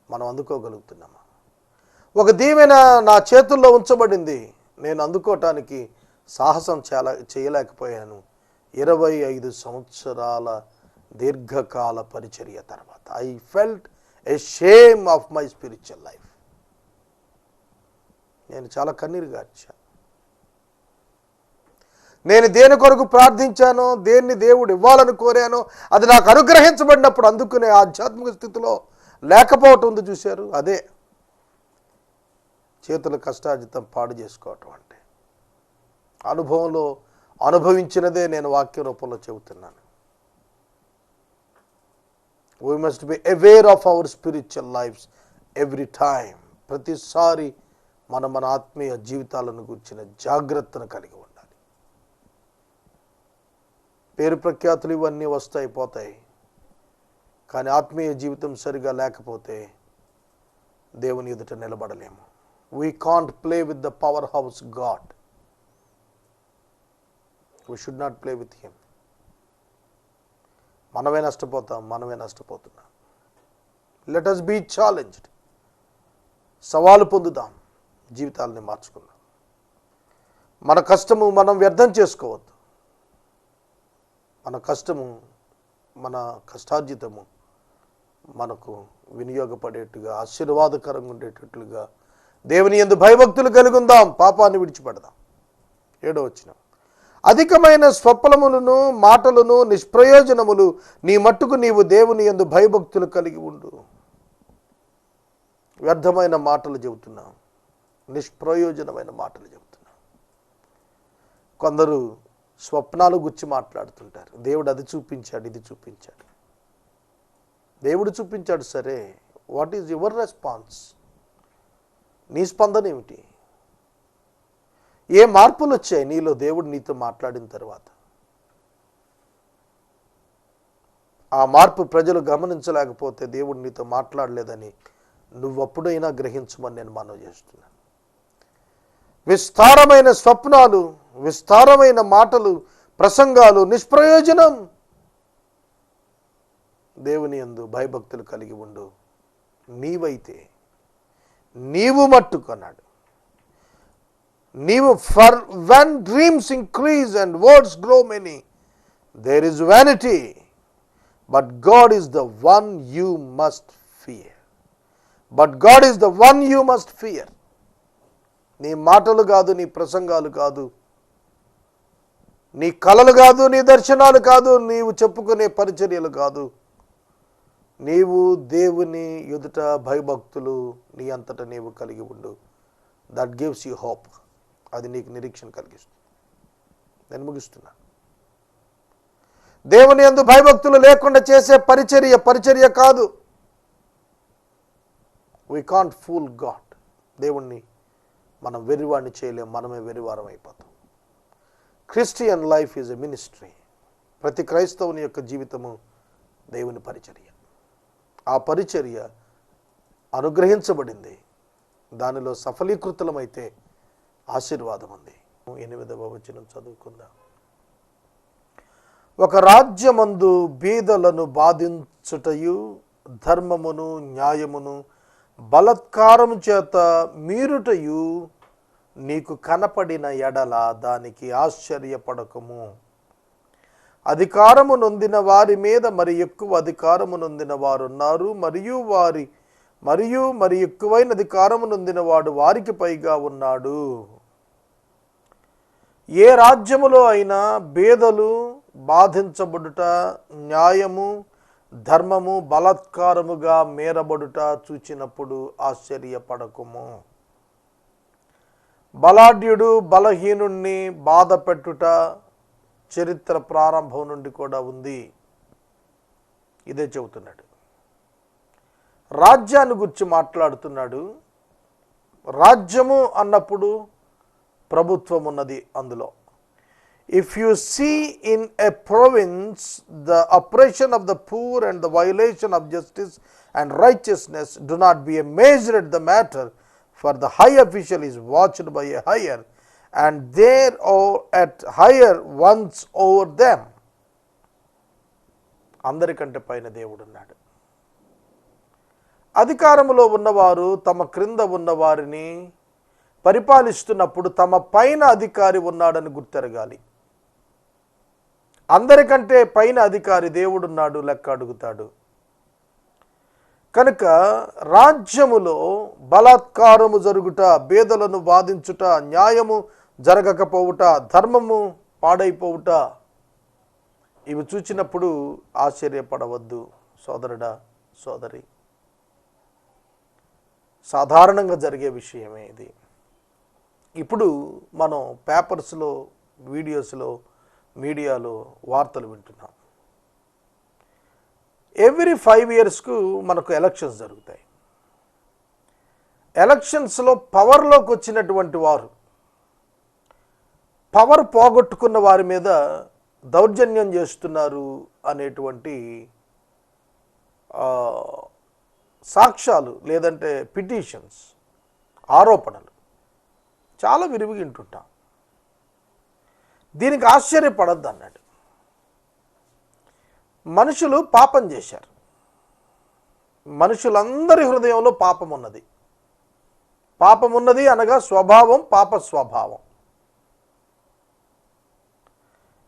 [SPEAKER 1] మనం అందుకోగలుగుతున్నామా? ఒక దీవెన నా చేతుల్లో ఉంచబడింది, నేను అందుకోవటానికి సాహసం చేయలేకపోయాను. 25 సంవత్సరాల దీర్ఘకాల పరిచర్య తర్వాత I felt A shame of my spiritual life. నేను చాలా కన్నీరు గార్చాను. నేను దేని కొరకు ప్రార్థించానో, దేన్ని దేవుడు ఇవ్వాలని కోరానో అది నాకు అనుగ్రహించబడినప్పుడు అందుకునే ఆధ్యాత్మిక స్థితిలో లేకపోవటం ఉంది. చూశారు, అదే చేతుల కష్టార్జితం పాడు చేసుకోవటం అంటే. అనుభవంలో అనుభవించినదే నేను వాక్య రూపంలో చెబుతున్నాను. We must be aware of our spiritual lives every time. ప్రతిసారి మన ఆత్మీయ జీవితాలను గురించిన జాగ్రత్తను కలిగి ఉండాలి. పేరు ప్రఖ్యాతులు ఇవన్నీ వస్తాయి పోతాయి, కానీ ఆత్మీయ జీవితం సరిగా లేకపోతే దేవుని ఎదుట నిలబడలేము. We can't play with the powerhouse God. We should not play with him. మనమే నష్టపోతున్నాం. Let us be challenged. సవాలు పొందుదాం, జీవితాలని మార్చుకుందాం. మన కష్టము మనం వ్యర్థం చేసుకోవద్దు. మన కష్టము, మన కష్టార్జితము మనకు వినియోగపడేట్టుగా, ఆశీర్వాదకరంగా ఉండేటట్లుగా దేవుని యందు భయభక్తులు కలిగి ఉందాం. పాపాన్ని విడిచిపెడదాం. 7వ వచనం, అధికమైన స్వప్నములను మాటలను నిష్ప్రయోజనములు నీ మట్టుకు నీవు దేవుని యందు భయభక్తులు కలిగి ఉండు. వ్యర్థమైన మాటలు చెబుతున్నాం, నిష్ప్రయోజనమైన మాటలు చెబుతున్నాం. కొందరు స్వప్నాలు గురించి మాట్లాడుతుంటారు. దేవుడు అది చూపించాడు, ఇది చూపించాడు. దేవుడు చూపించాడు సరే, వాట్ ఈజ్ యువర్ రెస్పాన్స్? నీ స్పందన ఏమిటి? ఏ మార్పులు వచ్చాయి నీలో దేవుడు నీతో మాట్లాడిన తర్వాత? ఆ మార్పు ప్రజలు గమనించలేకపోతే దేవుడు నీతో మాట్లాడలేదని నువ్వప్పుడైనా గ్రహించమని నేను మనవి చేస్తున్నాను. విస్తారమైన స్వప్నాలు, విస్తారమైన మాటలు, ప్రసంగాలు నిష్ప్రయోజనం. దేవుని యందు భయభక్తులు కలిగి ఉండు. నీవైతే నీవు మట్టుకున్నాడు. నీవు for when dreams increase and words grow many, there is vanity, but God is the one you must fear. But God is the one you must fear. నీ మాటలు కాదు, నీ ప్రసంగాలు కాదు, నీ కలలు కాదు, నీ దర్శనాలు కాదు, నీవు చెప్పుకునే పరిచర్యలు కాదు. నీవు దేవుని ఎదుట భయభక్తులు నీ అంతటా నీవు కలిగి ఉండు. That gives you hope. అది నీకు నిరీక్షణ కలిగిస్తుంది. నేను ముగిస్తున్నాను. దేవుని యందు భయభక్తులు లేకుండా చేసే పరిచర్య కాదు. We can't fool God. దేవుణ్ణి మనం వెర్రివాడిని చేయలేం, మనమే వెర్రివారం అయిపోతాం. Christian life is a ministry. ప్రతి క్రైస్తవుని యొక్క జీవితము దేవుని పరిచర్య. ఆ పరిచర్య అనుగ్రహించబడింది. దానిలో సఫలీకృతులమైతే ఆశీర్వాదం ఉంది. 8వ వచనం చదువుకుందాం. ఒక రాజ్యమందు బీదలను బాధించుటయు ధర్మమును న్యాయమును బలత్కారము చేత మీరుటయు నీకు కనపడిన ఎడల దానికి ఆశ్చర్యపడకము. అధికారము నొందిన వారి మీద మరి ఎక్కువ అధికారము నొందిన వారు ఉన్నారు, మరియు మరి ఎక్కువైన అధికారము నొందిన వాడు వారికి పైగా ఉన్నాడు. ఏ రాజ్యములో అయినా బేదలు బాధించబడుట, న్యాయము ధర్మము బలాత్కారముగా మేరబడుట చూచినప్పుడు ఆశ్చర్యపడకుము. బలాఢ్యుడు బలహీనుణ్ణి బాధ పెట్టుట చరిత్ర ప్రారంభం నుండి కూడా ఉంది. ఇదే చెబుతున్నాడు. రాజ్యాన్ని గురించి మాట్లాడుతున్నాడు. రాజ్యము అన్నప్పుడు ప్రభుత్వం ఉన్నది అందులో. If you see in a province the oppression of the poor and the violation of justice and righteousness, do not be amazed at the matter, for the high official is watched by a higher, and there are at higher ones over them. అందరికంటే పైన దేవుడు ఉన్నాడు. అధికారములో ఉన్నవారు తమ క్రింద ఉన్న వారిని పరిపాలిస్తున్నప్పుడు తమ పైన అధికారి ఉన్నాడని గుర్తెరగాలి. అందరికంటే పైన అధికారి దేవుడున్నాడు, లెక్క అడుగుతాడు. కనుక రాజ్యములో బలాత్కారము జరుగుట, బేదలను బాధించుట, న్యాయము జరగకపోవుట, ధర్మము పాడైపోవుట, ఇవి చూచినప్పుడు ఆశ్చర్యపడవద్దు సోదరుడా, సోదరి. సాధారణంగా జరిగే విషయమే ఇది. ఇప్పుడు మనం పేపర్స్లో, వీడియోస్లో, మీడియాలో వార్తలు వింటున్నాం. ఎవ్రీ 5 ఇయర్స్కు మనకు ఎలక్షన్స్ జరుగుతాయి. ఎలక్షన్స్లో పవర్లోకి వచ్చినటువంటి వారు పవర్ పోగొట్టుకున్న వారి మీద దౌర్జన్యం చేస్తున్నారు అనేటువంటి సాక్ష్యాలు లేదంటే పిటిషన్స్, ఆరోపణలు చాలా విరివిగింటుంటాం. దీనికి ఆశ్చర్యపడద్దు అన్నాడు. మనుషులు పాపం చేశారు. మనుషులందరి హృదయంలో పాపం ఉన్నది. పాపం ఉన్నది అనగా స్వభావం, పాప స్వభావం.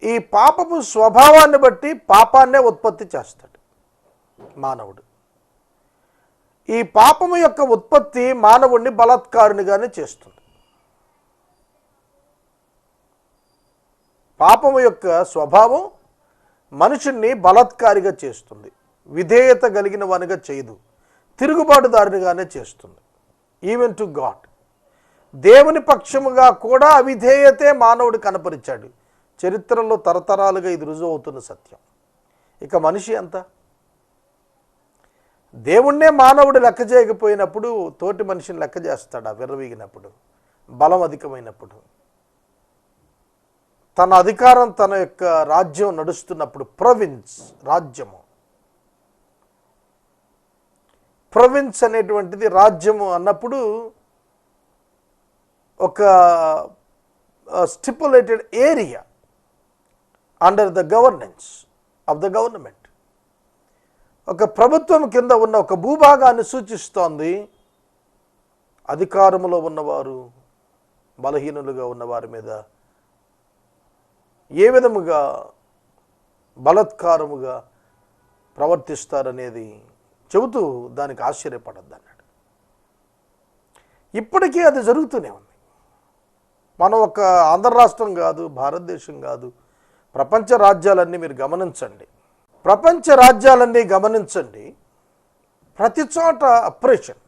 [SPEAKER 1] ఈ పాపపు స్వభావాన్ని బట్టి పాపాన్నే ఉత్పత్తి చేస్తాడు మానవుడు. ఈ పాపము యొక్క ఉత్పత్తి మానవుడిని బలాత్కారునిగానే చేస్తుంది. పాపము యొక్క స్వభావం మనుషుణ్ణి బలాత్కారిగా చేస్తుంది. విధేయత కలిగిన వానిగా చేయదు, తిరుగుబాటుదారునిగానే చేస్తుంది. ఈవెన్ టు గాడ్, దేవుని పక్షముగా కూడా అవిధేయతే మానవుడు కనపరిచాడు. చరిత్రలో తరతరాలుగా ఇది రుజువు అవుతున్న సత్యం. ఇక మనిషి ఎంత? దేవుణ్ణే మానవుడు లెక్క చేయకపోయినప్పుడు తోటి మనిషిని లెక్క చేస్తాడా? విర్రవీగినప్పుడు, బలం అధికమైనప్పుడు, తన అధికారం, తన యొక్క రాజ్యం నడుస్తున్నప్పుడు, రాజ్యము, ప్రొవిన్స్ అనేటువంటిది రాజ్యము అన్నప్పుడు ఒక stipulated area under the governance of the government, ఒక ప్రభుత్వం కింద ఉన్న ఒక భూభాగాన్ని సూచిస్తోంది. అధికారములో ఉన్నవారు బలహీనులుగా ఉన్నవారి మీద ఏ విధముగా బలాత్కారముగా ప్రవర్తిస్తారనేది చెబుతూ దానికి ఆశ్చర్యపడద్దు అన్నాడు. ఇప్పటికీ అది జరుగుతూనే ఉంది. మనం ఒక ఆంధ్ర రాష్ట్రం కాదు, భారతదేశం కాదు, ప్రపంచ రాజ్యాలన్నీ మీరు గమనించండి. ప్రపంచ రాజ్యాలన్నీ గమనించండి. ప్రతి చోట అప్రెషన్,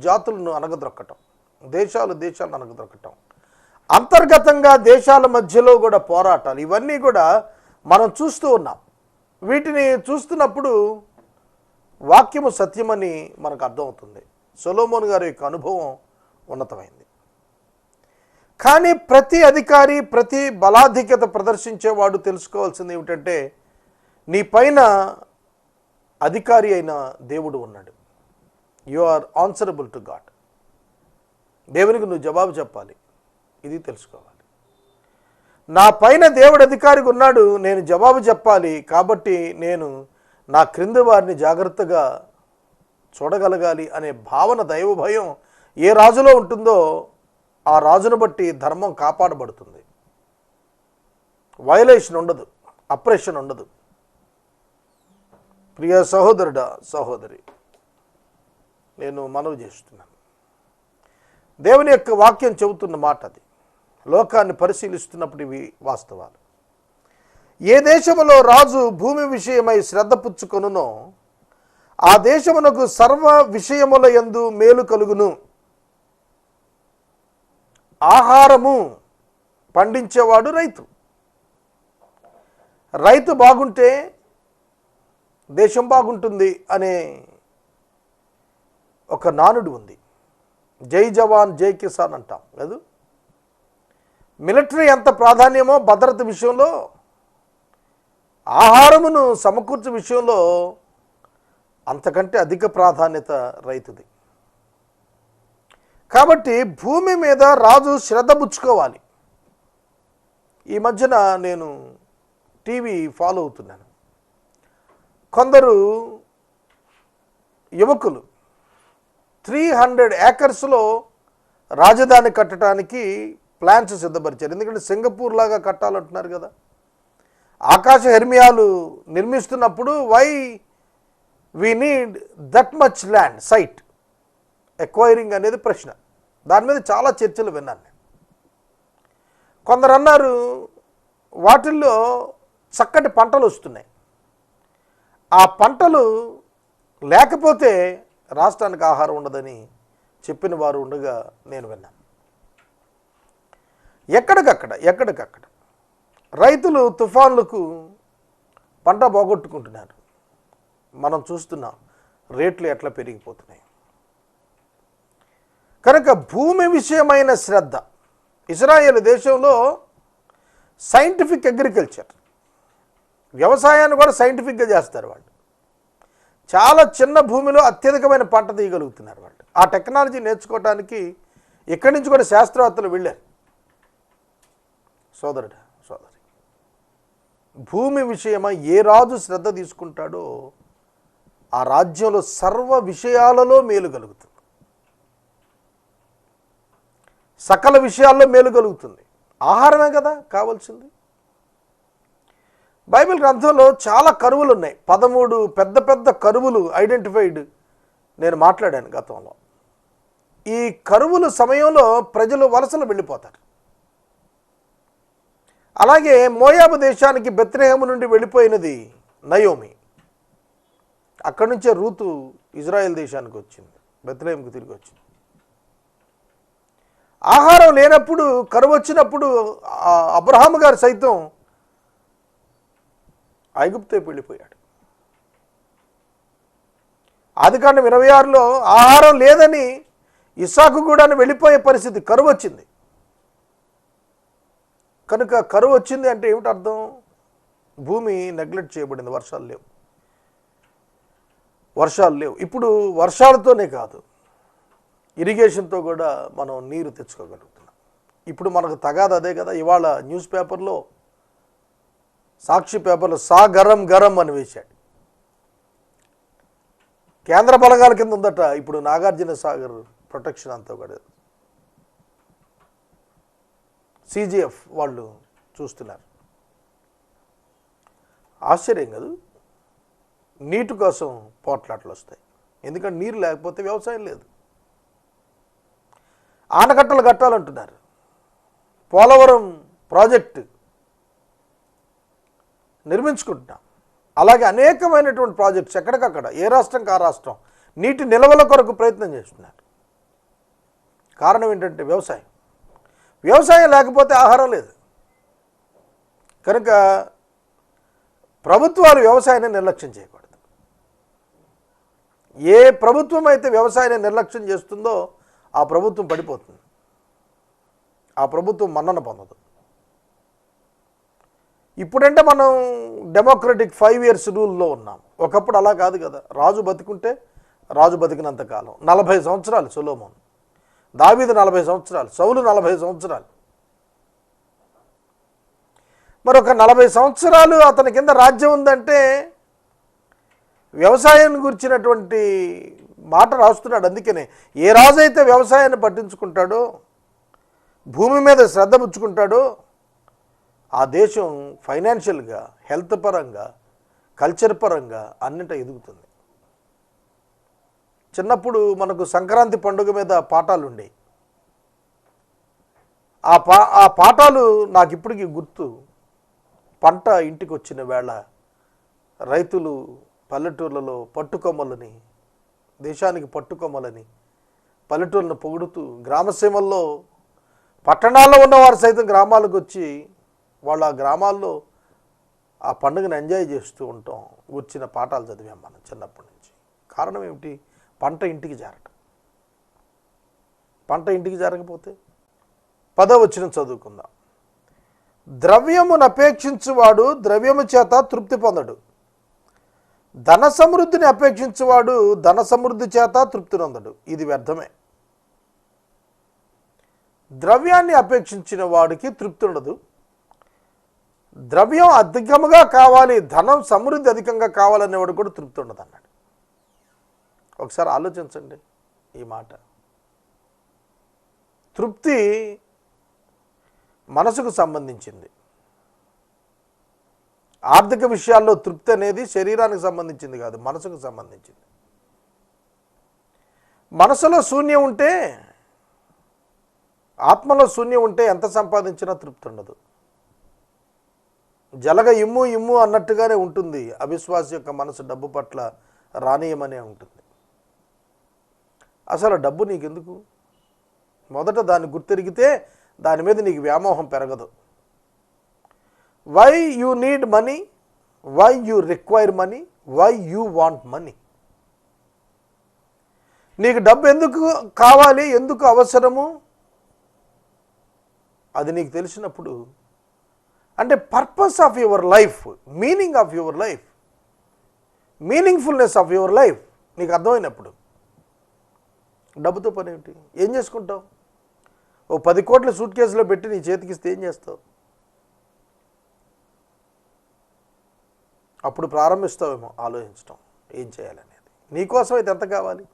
[SPEAKER 1] జాతులను అణగద్రొక్కటం, దేశాలను అణగద్రొక్కటం, అంతర్గతంగా దేశాల మధ్యలో కూడా పోరాటాలు, ఇవన్నీ కూడా మనం చూస్తూ ఉన్నాం. వీటిని చూస్తున్నప్పుడు వాక్యము సత్యమని మనకు అర్థమవుతుంది. సొలొమోను గారి యొక్క అనుభవం ఉన్నతమైంది. కానీ ప్రతి అధికారి, ప్రతి బలాధిక్యత ప్రదర్శించేవాడు తెలుసుకోవాల్సింది ఏమిటంటే, నీ పైన అధికారి అయిన దేవుడు ఉన్నాడు. You are answerable to God. దేవునికి నువ్వు జవాబు చెప్పాలి. ఇది తెలుసుకోవాలి. నా పైన దేవుడు అధికారిగా ఉన్నాడు, నేను జవాబు చెప్పాలి. కాబట్టి నేను నా క్రింది వారిని జాగ్రత్తగా చూడగలగాలి అనే భావన, దైవ భయం ఏ రాజులో ఉంటుందో ఆ రాజును బట్టి ధర్మం కాపాడబడుతుంది. వయలేషన్ ఉండదు, అప్రెషన్ ఉండదు. ప్రియ సహోదరుడా, సహోదరి, నేను మనవి చేస్తున్నాను. దేవుని యొక్క వాక్యం చెబుతున్న మాట అది. లోకాన్ని పరిశీలిస్తున్నప్పుడు ఇవి వాస్తవాలు. ఏ దేశములో రాజు భూమి విషయమై శ్రద్ధ పుచ్చుకొనునో ఆ దేశమునకు సర్వ విషయముల యందు మేలు కలుగును. ఆహారము పండించేవాడు రైతు. రైతు బాగుంటే దేశం బాగుంటుంది అనే ఒక నానుడు ఉంది. జై జవాన్ జై కిసాన్ అంటాం కదా. మిలిటరీ ఎంత ప్రాధాన్యమో భద్రత విషయంలో, ఆహారమును సమకూర్చే విషయంలో అంతకంటే అధిక ప్రాధాన్యత రైతుది. కాబట్టి భూమి మీద రాజు శ్రద్ధ పుచ్చుకోవాలి. ఈ మధ్యన నేను టీవీ ఫాలో అవుతున్నాను. కొందరు యువకులు 300 ఏకర్స్లో రాజధాని కట్టడానికి ప్లాన్స్ సిద్ధపరిచారు. ఎందుకంటే సింగపూర్ లాగా కట్టాలంటున్నారు కదా. ఆకాశ హెర్మియాలు నిర్మిస్తున్నప్పుడు why we need that much land site acquiring అనేది ప్రశ్న. దాని మీద చాలా చర్చలు విన్నాను నేను. కొందరు అన్నారు వాటిల్లో చక్కటి పంటలు వస్తున్నాయి, ఆ పంటలు లేకపోతే రాష్ట్రానికి ఆహారం ఉండదని చెప్పిన వారు ఉండగా నేను విన్నాను. ఎక్కడికక్కడ రైతులు తుఫాన్లకు పంట పోగొట్టుకుంటున్నారు. మనం చూస్తున్నాం రేట్లు ఎట్లా పెరిగిపోతున్నాయి. కనుక భూమి విషయమైన శ్రద్ధ, ఇజ్రాయేల్ దేశంలో సైంటిఫిక్ అగ్రికల్చర్, వ్యవసాయాన్ని కూడా సైంటిఫిక్గా చేస్తారు వాళ్ళు. చాలా చిన్న భూమిలో అత్యధికమైన పంట తీయగలుగుతున్నారు వాళ్ళు. ఆ టెక్నాలజీ నేర్చుకోవడానికి ఇక్కడి నుంచి కూడా శాస్త్రవేత్తలు వెళ్ళారు. సోదరుడు సోదరి, భూమి విషయమై ఏ రాజు శ్రద్ధ తీసుకుంటాడో ఆ రాజ్యంలో సర్వ విషయాలలో మేలు కలుగుతుంది, సకల విషయాల్లో మేలు కలుగుతుంది. ఆహారమే కదా కావాల్సింది. బైబిల్ గ్రంథంలో చాలా కరువులు ఉన్నాయి. 13 పెద్ద పెద్ద కరువులు ఐడెంటిఫైడ్ నేను మాట్లాడాను గతంలో. ఈ కరువుల సమయంలో ప్రజలు వలసలు వెళ్ళిపోతారు. అలాగే మోయాబు దేశానికి బెత్లెహేము నుండి వెళ్ళిపోయినది నయోమి. అక్కడి నుంచే రూతు ఇజ్రాయెల్ దేశానికి వచ్చింది, బెత్లెహేముకు తిరిగి వచ్చింది. ఆహారం లేనప్పుడు, కరువు వచ్చినప్పుడు అబ్రహాము గారు సైతం ఐగుప్తు వెళ్ళిపోయాడు. ఆదికాండం 26లో ఆహారం లేదని ఇస్సాకు కూడా వెళ్ళిపోయే పరిస్థితి, కరువు వచ్చింది. కనుక కరువు వచ్చింది అంటే ఏమిటి అర్థం? భూమి నెగ్లెక్ట్ చేయబడింది, వర్షాలు లేవు. ఇప్పుడు వర్షాలతోనే కాదు, ఇరిగేషన్తో కూడా మనం నీరు తెచ్చుకోగలుగుతున్నాం. ఇప్పుడు మనకు తగాదు అదే కదా. ఇవాళ న్యూస్ పేపర్లో, సాక్షి పేపర్లో గరం అని వేశాడు. కేంద్ర బలగాల కింద ఉందట ఇప్పుడు నాగార్జున సాగర్ ప్రొటెక్షన్ అంతా కూడా. CGF వాళ్ళు చూస్తున్నారు. ఆశ్చర్యం కాదు, నీటి కోసం పోట్లాటలు వస్తాయి. ఎందుకంటే నీరు లేకపోతే వ్యవసాయం లేదు. ఆనకట్టలు కట్టాలంటున్నారు. పోలవరం ప్రాజెక్టు నిర్మించుకుంటున్నాం. అలాగే అనేకమైనటువంటి ప్రాజెక్ట్స్ ఎక్కడికక్కడ, ఏ రాష్ట్రంకి ఆ రాష్ట్రం నీటి నిల్వల కొరకు ప్రయత్నం చేస్తున్నారు. కారణం ఏంటంటే వ్యవసాయం లేకపోతే ఆహారం లేదు. కనుక ప్రభుత్వాలు వ్యవసాయాన్ని నిర్లక్ష్యం చేయకూడదు. ఏ ప్రభుత్వం అయితే వ్యవసాయాన్ని నిర్లక్ష్యం చేస్తుందో ఆ ప్రభుత్వం పడిపోతుంది, ఆ ప్రభుత్వం మన్నన పొందదు. ఇప్పుడంటే మనం డెమోక్రటిక్ 5 years రూల్లో ఉన్నాం. ఒకప్పుడు అలా కాదు కదా. రాజు బతికుంటే రాజు బతికినంత కాలం 40 సంవత్సరాలు సొలొమోను, దావీదు 40 సంవత్సరాలు, సౌలు 40 సంవత్సరాలు. మరొక 40 సంవత్సరాలు అతని కింద రాజ్యం ఉందంటే వ్యవసాయాన్ని గురించినటువంటి మాట రాస్తున్నాడు. అందుకనే ఏ రాజు అయితే వ్యవసాయాన్ని పట్టించుకుంటాడో, భూమి మీద శ్రద్ధ పుచ్చుకుంటాడో ఆ దేశం ఫైనాన్షియల్గా, హెల్త్ పరంగా, కల్చర్ పరంగా అన్నింట ఎదుగుతుంది. చిన్నప్పుడు మనకు సంక్రాంతి పండుగ మీద పాఠాలు ఉండేవి. ఆ పాఠాలు నాకు ఇప్పటికీ గుర్తు. పంట ఇంటికి వచ్చిన వేళ రైతులు పల్లెటూర్లలో పట్టుకొమ్మలని, దేశానికి పట్టుకొమ్మలని పల్లెటూరును పొగుడుతూ, గ్రామసీమల్లో పట్టణాల్లో ఉన్నవారు సైతం గ్రామాలకు వచ్చి వాళ్ళ గ్రామాల్లో ఆ పండుగను ఎంజాయ్ చేస్తూ ఉంటాం. వచ్చిన పాఠాలు చదివాం మనం చిన్నప్పటి నుంచి. కారణం ఏమిటి? పంట ఇంటికి చేరటం. పంట ఇంటికి చేరకపోతే 10వ వచనం చదువుకుందాం. ద్రవ్యమును అపేక్షించువాడు ద్రవ్యము చేత తృప్తి పొందడు, ధన సమృద్ధిని అపేక్షించువాడు ధన సమృద్ధి చేత తృప్తి పొందడు. ఇది వ్యర్థమే. ద్రవ్యాన్ని అపేక్షించిన వాడికి తృప్తి ఉండదు. ద్రవ్యం అధికముగా కావాలి, ధనం సమృద్ధి అధికంగా కావాలనేవాడు కూడా తృప్తి ఉండదు అన్నాడు. ఒకసారి ఆలోచించండి ఈ మాట. తృప్తి మనసుకు సంబంధించింది. ఆర్థిక విషయాల్లో తృప్తి అనేది శరీరానికి సంబంధించింది కాదు, మనసుకు సంబంధించింది. మనసులో శూన్యం ఉంటే, ఆత్మలో శూన్యం ఉంటే ఎంత సంపాదించినా తృప్తి ఉండదు. జలగ ఇమ్ము అన్నట్టుగానే ఉంటుంది. అవిశ్వాసి యొక్క మనసు డబ్బు పట్ల రానీయమనే ఉంటుంది. అసలు డబ్బు నీకెందుకు? మొదట దాన్ని గుర్తెరిగితే దాని మీద నీకు వ్యామోహం పెరగదు. Why you need money, why you require money, why you want money. నీకు డబ్బు ఎందుకు కావాలి, ఎందుకు అవసరము, అది నీకు తెలిసినప్పుడు, అంటే purpose of your life, meaning of your life, meaningfulness of your life నీకు అర్థమైనప్పుడు డబ్బుతో పని ఏమిటి? ఏం చేసుకుంటావు? ఓ 10 కోట్ల సూట్ కేసులో పెట్టి నీ చేతికిస్తే ఏం చేస్తావు? అప్పుడు ప్రారంభిస్తావేమో ఆలోచించడం ఏం చేయాలనేది. నీకోసం అయితే ఎంత కావాలి?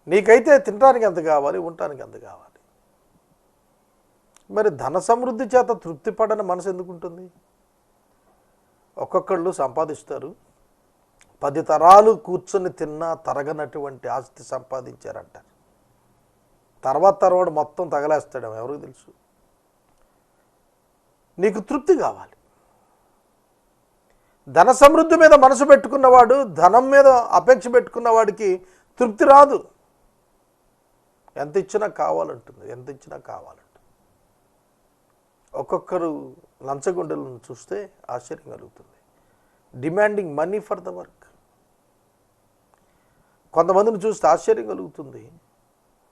[SPEAKER 1] నీకైతే తినడానికి ఎంత కావాలి, ఉండటానికి ఎంత కావాలి? మరి ధన సమృద్ధి చేత తృప్తి పడని మనసు ఎందుకు ఉంటుంది? ఒక్కొక్కళ్ళు సంపాదిస్తారు, 10 తరాలు కూర్చొని తిన్నా తరగనటువంటి ఆస్తి సంపాదించారంటారు. తర్వాత తరవాడు మొత్తం తగలేస్తాడు, ఎవరికి తెలుసు? నీకు తృప్తి కావాలి. ధన సమృద్ధి మీద మనసు పెట్టుకున్నవాడు, ధనం మీద అపేక్ష పెట్టుకున్నవాడికి తృప్తి రాదు. ఎంత ఇచ్చినా కావాలంటుంది, ఎంత ఇచ్చినా కావాలంటుంది. ఒక్కొక్కరు లంచగొండలను చూస్తే ఆశ్చర్యం కలుగుతుంది. Demanding money for the work. కొంతమందిని చూస్తే ఆశ్చర్యం కలుగుతుంది.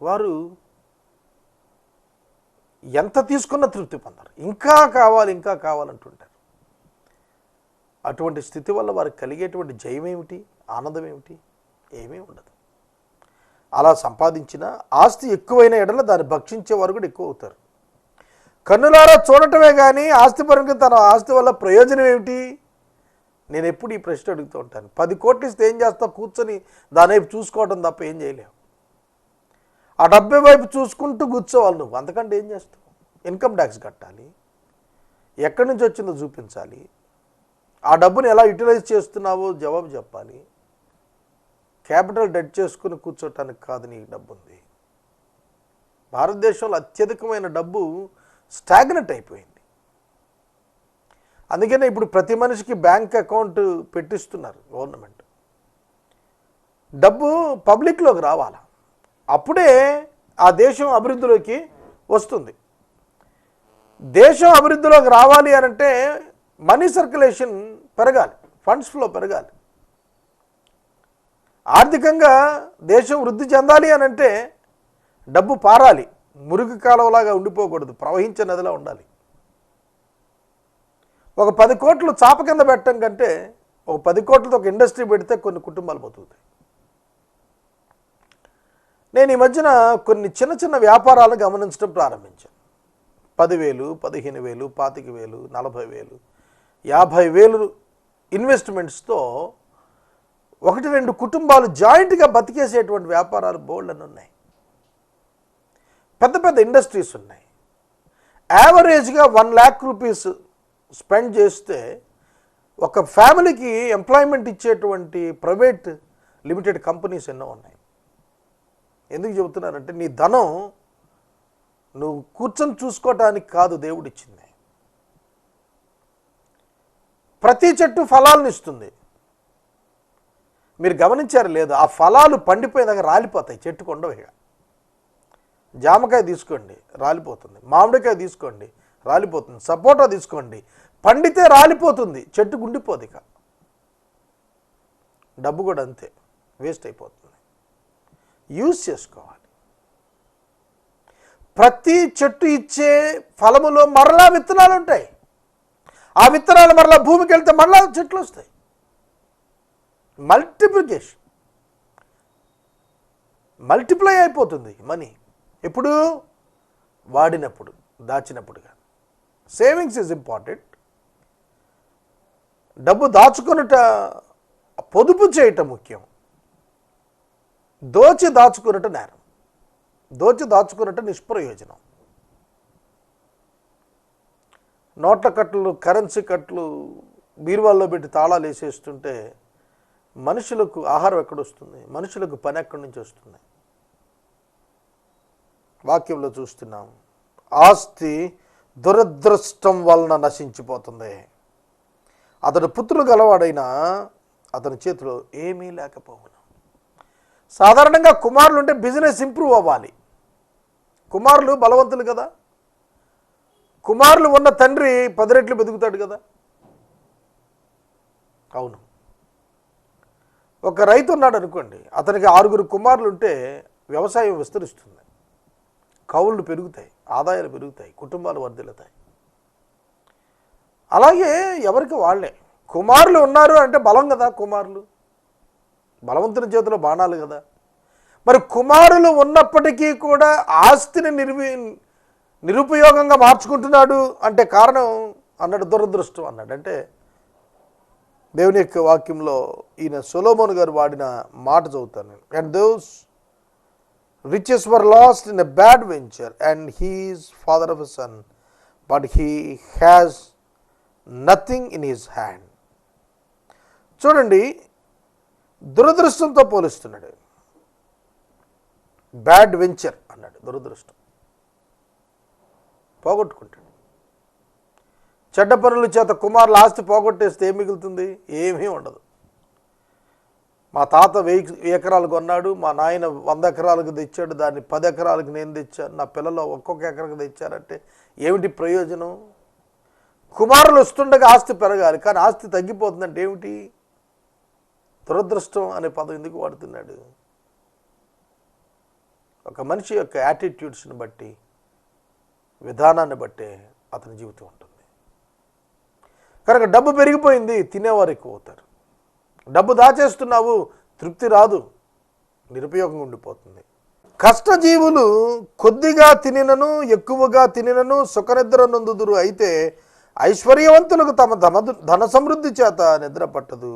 [SPEAKER 1] వారు ఎంత తీసుకున్న తృప్తి పొందరు, ఇంకా కావాలి ఇంకా కావాలంటుంటారు. అటువంటి స్థితి వల్ల వారికి కలిగేటువంటి జయం ఏమిటి, ఆనందం ఏమిటి? ఏమీ ఉండదు. అలా సంపాదించిన ఆస్తి ఎక్కువైన ఎడల దాన్ని భక్షించే వారు కూడా ఎక్కువ అవుతారు. కన్నులారా చూడటమే కానీ ఆస్తిపరంగా తన ఆస్తి వల్ల ప్రయోజనం ఏమిటి? నేను ఎప్పుడు ఈ ప్రశ్న అడుగుతూ ఉంటాను. 10 కోట్లు ఇస్తే ఏం చేస్తావు? కూర్చొని దాని వైపు చూసుకోవడం తప్ప ఏం చేయలేవు. ఆ డబ్బే వైపు చూసుకుంటూ కూర్చోవాలి నువ్వు. అంతకంటే ఏం చేస్తావు? ఇన్కమ్ ట్యాక్స్ కట్టాలి, ఎక్కడి నుంచి వచ్చిందో చూపించాలి, ఆ డబ్బుని ఎలా యూటిలైజ్ చేస్తున్నావో జవాబు చెప్పాలి. క్యాపిటల్ డెట్ చేసుకుని కూర్చోటానికి కాదు నీకు డబ్బు ఉంది. భారతదేశంలో అత్యధికమైన డబ్బు స్టాగ్నెట్ అయిపోయింది. అందుకనే ఇప్పుడు ప్రతి మనిషికి బ్యాంక్ అకౌంట్ పెట్టిస్తున్నారు గవర్నమెంట్. డబ్బు పబ్లిక్లోకి రావాలి, అప్పుడే ఆ దేశం అభివృద్ధిలోకి వస్తుంది. దేశం అభివృద్ధిలోకి రావాలి అనంటే మనీ సర్క్యులేషన్ పెరగాలి, ఫండ్స్ ఫ్లో పెరగాలి. ఆర్థికంగా దేశం వృద్ధి చెందాలి అనంటే డబ్బు పారాలి, మురికి కాలువలాగా ఉండిపోకూడదు, ప్రవహించే నదిలా ఉండాలి. ఒక 10 కోట్లు చాప కింద పెట్టడం కంటే ఒక 10 కోట్లతో ఒక ఇండస్ట్రీ పెడితే కొన్ని కుటుంబాలు బతుకుతాయి. నేను ఈ మధ్యన కొన్ని చిన్న చిన్న వ్యాపారాలను గమనించడం ప్రారంభించాను. 10,000, 15,000, 25,000, 40,000, 50,000 ఇన్వెస్ట్మెంట్స్తో 1-2 కుటుంబాలు జాయింట్గా బతికేసేటువంటి వ్యాపారాలు బోల్డ్ అని ఉన్నాయి. పెద్ద పెద్ద ఇండస్ట్రీస్ ఉన్నాయి. యావరేజ్గా 1 lakh రూపీస్ స్పెండ్ చేస్తే ఒక ఫ్యామిలీకి ఎంప్లాయ్మెంట్ ఇచ్చేటువంటి ప్రైవేట్ లిమిటెడ్ కంపెనీస్ ఎన్నో ఉన్నాయి. ఎందుకు చెబుతున్నానంటే నీ ధనం నువ్వు కూర్చొని చూసుకోవటానికి కాదు దేవుడిచ్చింది. ప్రతి చెట్టు ఫలాలను ఇస్తుంది. మీరు గమనించారు లేదు? ఆ ఫలాలు పండిపోయినాక రాలిపోతాయి, చెట్టుకు ఉండవు. ఇక జామకాయ తీసుకోండి రాలిపోతుంది, మామిడికాయ తీసుకోండి రాలిపోతుంది, సపోటా తీసుకోండి పండితే రాలిపోతుంది, చెట్టు గుండిపోదు. ఇక డబ్బు కూడా అంతే, వేస్ట్ అయిపోతుంది. యూజ్ చేసుకోవాలి. ప్రతి చెట్టు ఇచ్చే ఫలములో మరలా విత్తనాలు ఉంటాయి. ఆ విత్తనాలు మరలా భూమికి వెళ్తే మరలా చెట్లు వస్తాయి. మల్టిప్లికేషన్, మల్టిప్లై అయిపోతుంది మనీ. ఎప్పుడు? వాడినప్పుడు, దాచినప్పుడుగా. Savings is important. డబ్బు దాచుకున్నట, పొదుపు చేయటం ముఖ్యం. దోచి దాచుకున్నట నేరం, దోచి దాచుకున్నట నిష్ప్రయోజనం. నోట్ల కట్టలు, కరెన్సీ కట్టలు బీరువాల్లో పెట్టి తాళాలు వేసేస్తుంటే మనుషులకు ఆహారం ఎక్కడొస్తుంది? మనుషులకు పని ఎక్కడి నుంచి వస్తుంది? వాక్యంలో చూస్తున్నాం, ఆస్తి దురదృష్టం వలన నశించిపోతుంది. అతడు పుత్రులు గలవాడైనా అతని చేతిలో ఏమీ లేకపోవును. సాధారణంగా కుమారులు ఉంటే బిజినెస్ ఇంప్రూవ్ అవ్వాలి. కుమారులు బలవంతులు కదా, కుమారులు ఉన్న తండ్రి 10 రెట్లు బతుకుతాడు కదా. అవును, ఒక రైతు ఉన్నాడు అనుకోండి, అతనికి 6 కుమారులు ఉంటే వ్యవసాయం విస్తరిస్తుంది, కౌళ్ళు పెరుగుతాయి, ఆదాయాలు పెరుగుతాయి, కుటుంబాలు వర్ధిల్లుతాయి. అలాగే ఎవరికి వాళ్ళే కుమారులు ఉన్నారు అంటే బలం కదా. కుమారులు బలవంతుని చేతిలో బాణాలు కదా. మరి కుమారులు ఉన్నప్పటికీ కూడా ఆస్తిని నిరుపయోగంగా మార్చుకుంటున్నాడు అంటే కారణం అన్నాడు దురదృష్టం అన్నాడు. అంటే దేవుని యొక్క వాక్యంలో ఈయన సొలొమోను గారు వాడిన మాట చదువుతాను నేను. And those riches were lost in a bad venture and he is father of a son but he has nothing in his hand. చూడండి, దురదృష్టంతో పోలుస్తున్నాడు. బ్యాడ్ వెంచర్ అన్నాడు. దురదృష్టం పోగొట్టుకుంటాడు. చెడ్డ పనుల చేత కుమారుల ఆస్తి పోగొట్టేస్తే ఏం మిగులుతుంది? ఏమీ ఉండదు. మా తాత 1000 ఎకరాలు కొన్నాడు, మా నాయన 100 ఎకరాలకు తెచ్చాడు, దాన్ని 10 ఎకరాలకు నేను తెచ్చాను, నా పిల్లలు ఒక్కొక్క ఎకరకు తెచ్చారంటే ఏమిటి ప్రయోజనం? కుమారులు వస్తుండగా ఆస్తి పెరగాలి, కానీ ఆస్తి తగ్గిపోతుందంటే ఏమిటి? దురదృష్టం అనే పదం ఎందుకు వాడుతున్నాడు? ఒక మనిషి యొక్క యాటిట్యూడ్స్ని బట్టి, విధానాన్ని బట్టే అతని జీవితం ఉంటుంది. కనుక డబ్బు పెరిగిపోయింది, తినేవారు ఎక్కువ అవుతారు. డబ్బు దాచేస్తున్నావు, తృప్తి రాదు, నిరుపయోగంగా ఉండిపోతుంది. కష్టజీవులు కొద్దిగా తినినను ఎక్కువగా తినినను సుఖనిద్ర నొందుదురు, అయితే ఐశ్వర్యవంతులకు తమ ధన సమృద్ధి చేత నిద్ర పట్టదు.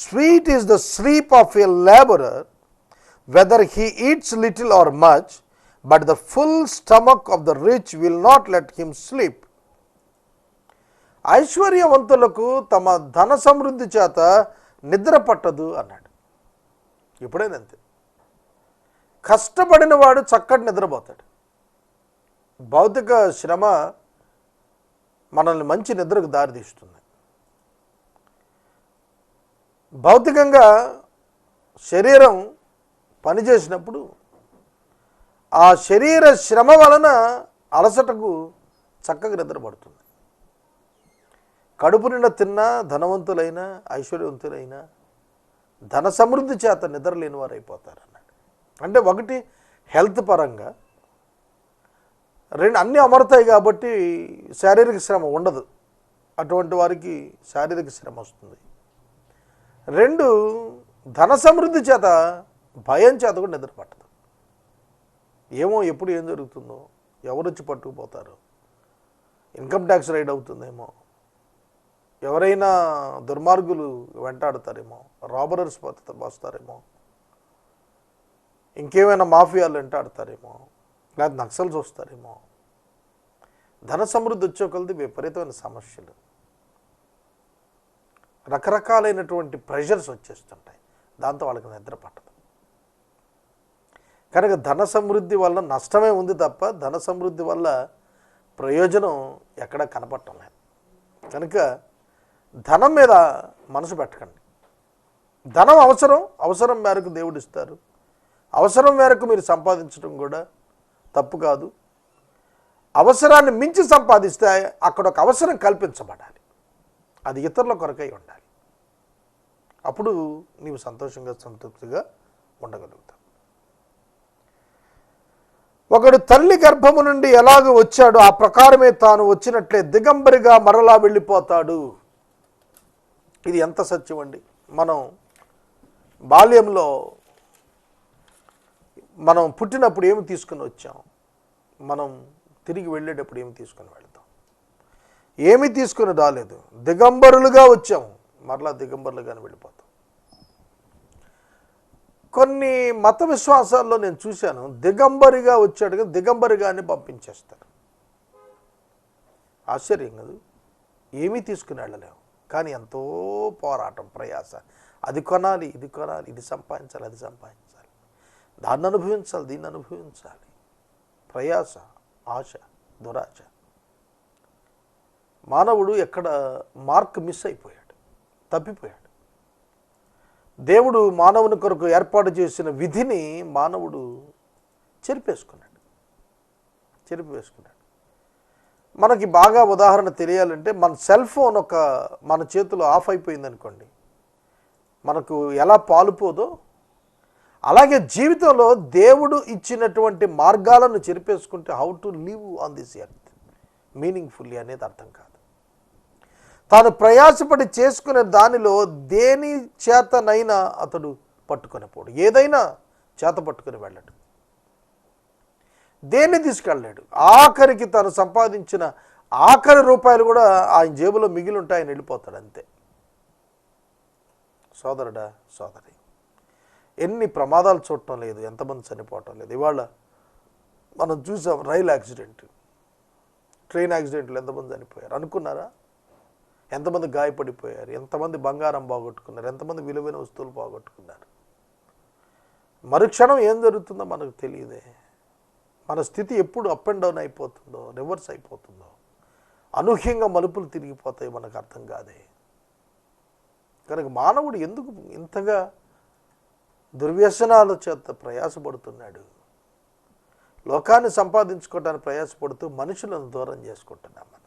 [SPEAKER 1] Sweet is the sleep of a labourer whether he eats little or much, but the full stomach of the rich will not let him sleep. ఐశ్వర్యవంతులకు తమ ధన సమృద్ధి చేత నిద్ర పట్టదు అన్నాడు. ఎప్పుడైనా అంతే, కష్టపడిన వాడు చక్కటి నిద్రపోతాడు. భౌతిక శ్రమ మనల్ని మంచి నిద్రకు దారితీస్తుంది. భౌతికంగా శరీరం పనిచేసినప్పుడు ఆ శరీర శ్రమ వలన అలసటకు చక్కగా నిద్రపడుతుంది. కడుపు నిండా తిన్నా ధనవంతులైనా ఐశ్వర్యవంతులైనా ధన సమృద్ధి చేత నిద్ర లేని వారు అయిపోతారు అన్నాడు. అంటే ఒకటి హెల్త్ పరంగా, రెండు అన్నీ అమరుతాయి కాబట్టి శారీరక శ్రమ ఉండదు, అటువంటి వారికి శారీరక శ్రమ వస్తుంది. రెండు, ధన సమృద్ధి చేత భయం చేత కూడా నిద్ర పట్టదు. ఏమో ఎప్పుడు ఏం జరుగుతుందో, ఎవరు వచ్చి పట్టుకుపోతారో, ఇన్కమ్ ట్యాక్స్ రైడ్ అవుతుందేమో, ఎవరైనా దుర్మార్గులు వెంటాడుతారేమో, రాబరర్స్ వస్తారేమో, ఇంకేమైనా మాఫియాలు వెంటాడతారేమో, లేదా నక్సల్స్ వస్తారేమో. ధన సమృద్ధి వచ్చే కొలది విపరీతమైన సమస్యలు, రకరకాలైనటువంటి ప్రెషర్స్ వచ్చేస్తుంటాయి, దాంతో వాళ్ళకి నిద్ర పట్టదు. కనుక ధన సమృద్ధి వల్ల నష్టమే ఉంది తప్ప ధన సమృద్ధి వల్ల ప్రయోజనం ఎక్కడా కనపడటం లేదు. కనుక ధనం మీద మనసు పెట్టకండి. ధనం అవసరం మేరకు దేవుడు ఇస్తారు. అవసరం మేరకు మీరు సంపాదించడం కూడా తప్పు కాదు. అవసరాన్ని మించి సంపాదిస్తే అక్కడ ఒక అవసరం కల్పించబడాలి, అది ఇతరుల కొరకై ఉండాలి. అప్పుడు నీవు సంతోషంగా సంతృప్తిగా ఉండగలుగుతావు. ఒకడు తల్లి గర్భము నుండి ఎలాగ వచ్చాడో ఆ ప్రకారమే తాను వచ్చినట్లే దిగంబరిగా మరలా వెళ్ళిపోతాడు. ఇది ఎంత సత్యం అండి. మనం బాల్యంలో మనం పుట్టినప్పుడు ఏమి తీసుకుని వచ్చాం, మనం తిరిగి వెళ్ళేటప్పుడు ఏమి తీసుకుని వెళ్తాం? ఏమి తీసుకుని రాలేదు, దిగంబరులుగా వచ్చాము, మరలా దిగంబరులుగానే వెళ్ళిపోతాం. కొన్ని మత విశ్వాసాల్లో నేను చూశాను, దిగంబరిగా వచ్చాడుగా దిగంబరిగానే పంపించేస్తారు. ఆశ్చర్యం కాదు, ఏమీ తీసుకుని వెళ్ళలేము, కానీ ఎంతో పోరాటం, ప్రయాస, అది కొనాలి, ఇది కొనాలి, ఇది సంపాదించాలి, అది సంపాదించాలి, దాన్ని అనుభవించాలి, దీన్ని అనుభవించాలి, ప్రయాస, ఆశ, దురాశ. మానవుడు ఎక్కడ మార్క్ మిస్ అయిపోయాడు, తప్పిపోయాడు. దేవుడు మానవుని కొరకు ఏర్పాటు చేసిన విధిని మానవుడు చెరిపేసుకున్నాడు. మనకి బాగా ఉదాహరణ తెలియాలంటే, మన సెల్ ఫోన్ మన చేతిలో ఆఫ్ అయిపోయింది అనుకోండి, మనకు ఎలా పాలుపోదో అలాగే జీవితంలో దేవుడు ఇచ్చినటువంటి మార్గాలను చెరిపేసుకుంటే how to live on this earth meaningfully అనేది అర్థం కాదు. తాను ప్రయాసపడి చేసుకునే దానిలో దేని చేతనైనా అతడు పట్టుకొని ఏదైనా చేత పట్టుకుని వెళ్ళడు, దేన్ని తీసుకెళ్ళలేడు. ఆఖరికి తను సంపాదించిన ఆఖరి రూపాయలు కూడా ఆయన జేబులో మిగిలి ఉంటాయి, ఆయన వెళ్ళిపోతాడు అంతే. సోదరుడా, సోదరి, ఎన్ని ప్రమాదాలు చూడటం లేదు, ఎంతమంది చనిపోవటం లేదు. ఇవాళ మనం చూసాం రైలు యాక్సిడెంట్, ట్రైన్ యాక్సిడెంట్లు ఎంతమంది చనిపోయారు అనుకున్నారా? ఎంతమంది గాయపడిపోయారు, ఎంతమంది బంగారం పోగొట్టుకున్నారు, ఎంతమంది విలువైన వస్తువులు పోగొట్టుకున్నారు. మరుక్షణం ఏం జరుగుతుందో మనకు తెలియదే. మన స్థితి ఎప్పుడు అప్ అండ్ డౌన్ అయిపోతుందో, రివర్స్ అయిపోతుందో, అనూహ్యంగా మలుపులు తిరిగిపోతాయి, మనకు అర్థం కాదే. కనుక మానవుడు ఎందుకు ఇంతగా దుర్వ్యసనాల చేత ప్రయాసపడుతున్నాడు? లోకాన్ని సంపాదించుకోవడానికి ప్రయాసపడుతూ మనుషులను దూరం చేసుకుంటున్నాం. మనం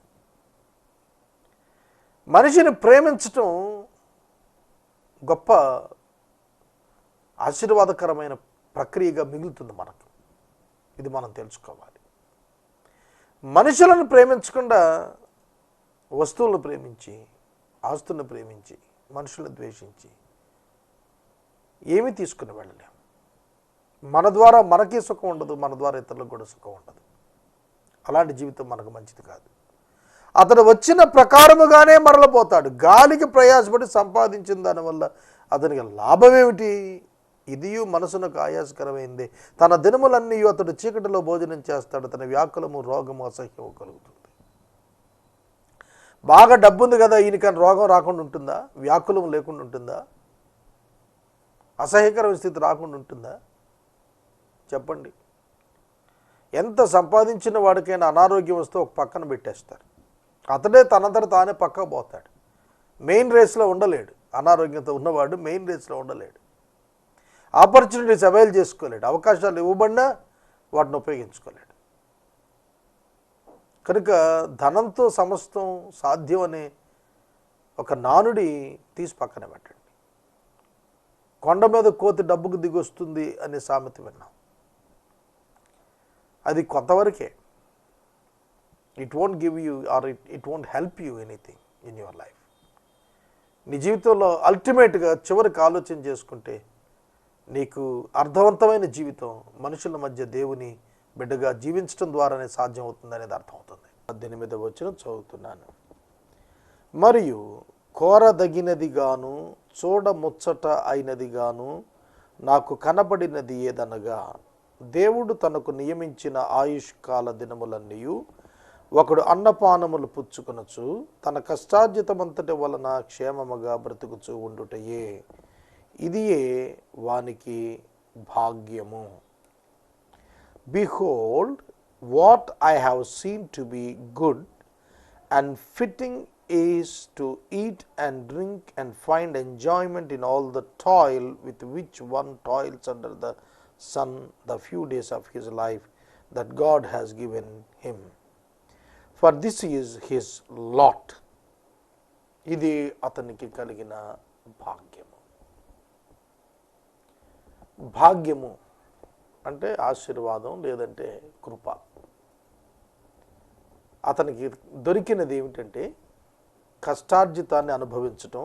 [SPEAKER 1] మనిషిని ప్రేమించటం గొప్ప ఆశీర్వాదకరమైన ప్రక్రియగా మిగులుతుంది మనకు. ఇది మనం తెలుసుకోవాలి. మనుషులను ప్రేమించకుండా వస్తువులను ప్రేమించి, ఆస్తులను ప్రేమించి, మనుషులను ద్వేషించి ఏమీ తీసుకుని వెళ్ళలేం. మన ద్వారా మనకి సుఖం ఉండదు, మన ద్వారా ఇతరులకు కూడా సుఖం ఉండదు. అలాంటి జీవితం మనకు మంచిది కాదు. అతడు వచ్చిన ప్రకారముగానే మరలపోతాడు. గాలికి ప్రయాసపడి సంపాదించిన దానివల్ల అతనికి లాభం ఏమిటి? ఇదియు మనసునకు ఆయాసకరమైంది. తన దినములన్నీ అతడు చీకటిలో భోజనం చేస్తాడు. తన వ్యాకులము, రోగము, అసహ్యము కలుగుతుంది. బాగా డబ్బు ఉంది కదా, ఈయనకని రోగం రాకుండా ఉంటుందా? వ్యాకులం లేకుండా ఉంటుందా? అసహ్యకరమైన స్థితి రాకుండా ఉంటుందా? చెప్పండి. ఎంత సంపాదించిన వాడికైనా అనారోగ్యం వస్తే ఒక పక్కన పెట్టేస్తారు. అతడే తనంతట తానే పక్కకు పోతాడు. మెయిన్ రేస్లో ఉండలేడు. అనారోగ్యంతో ఉన్నవాడు మెయిన్ రేస్లో ఉండలేడు. ఆపర్చునిటీస్ అవైల్ చేసుకోలేడు. అవకాశాలు ఇవ్వబడినా వాటిని ఉపయోగించుకోలేడు. కనుక ధనంతో సమస్తం సాధ్యం అనే ఒక నానుడి తీసి పక్కన పెట్టండి. కొండ మీద కోతి డబ్బుకు దిగొస్తుంది అనే సామెత విన్నాం. అది కొంతవరకే. It won't give you or it won't help you anything in your life. నీ జీవితంలో అల్టిమేట్గా చివరికి ఆలోచన చేసుకుంటే నీకు అర్థవంతమైన జీవితం మనుషుల మధ్య దేవుని బిడ్డగా జీవించడం ద్వారానే సాధ్యం అవుతుందనేది అర్థమవుతుంది. 18వ వచనం చదువుతున్నాను. మరియు కోరదగినదిగాను చూడముచ్చట అయినదిగాను నాకు కనబడినది ఏదనగా, దేవుడు తనకు నియమించిన ఆయుష్కాల దినములన్నీ ఒకడు అన్నపానములు పుచ్చుకొనచ్చు తన కష్టార్జితమంతటి వలన క్షేమముగా బ్రతుకుచూ ఉండుటయే. ఇదియే వానికి భాగ్యము. Behold, what I have seen to be good and fitting is to eat and drink and find enjoyment in all the toil with which one toils under the sun the few days of his life that God has given him. For this is his lot. ఇది అతనికి కలిగిన భాగ్యము. భాగ్యము అంటే ఆశీర్వాదం, లేదంటే కృప. అతనికి దొరికినది ఏమిటంటే కష్టార్జితాన్ని అనుభవించటం,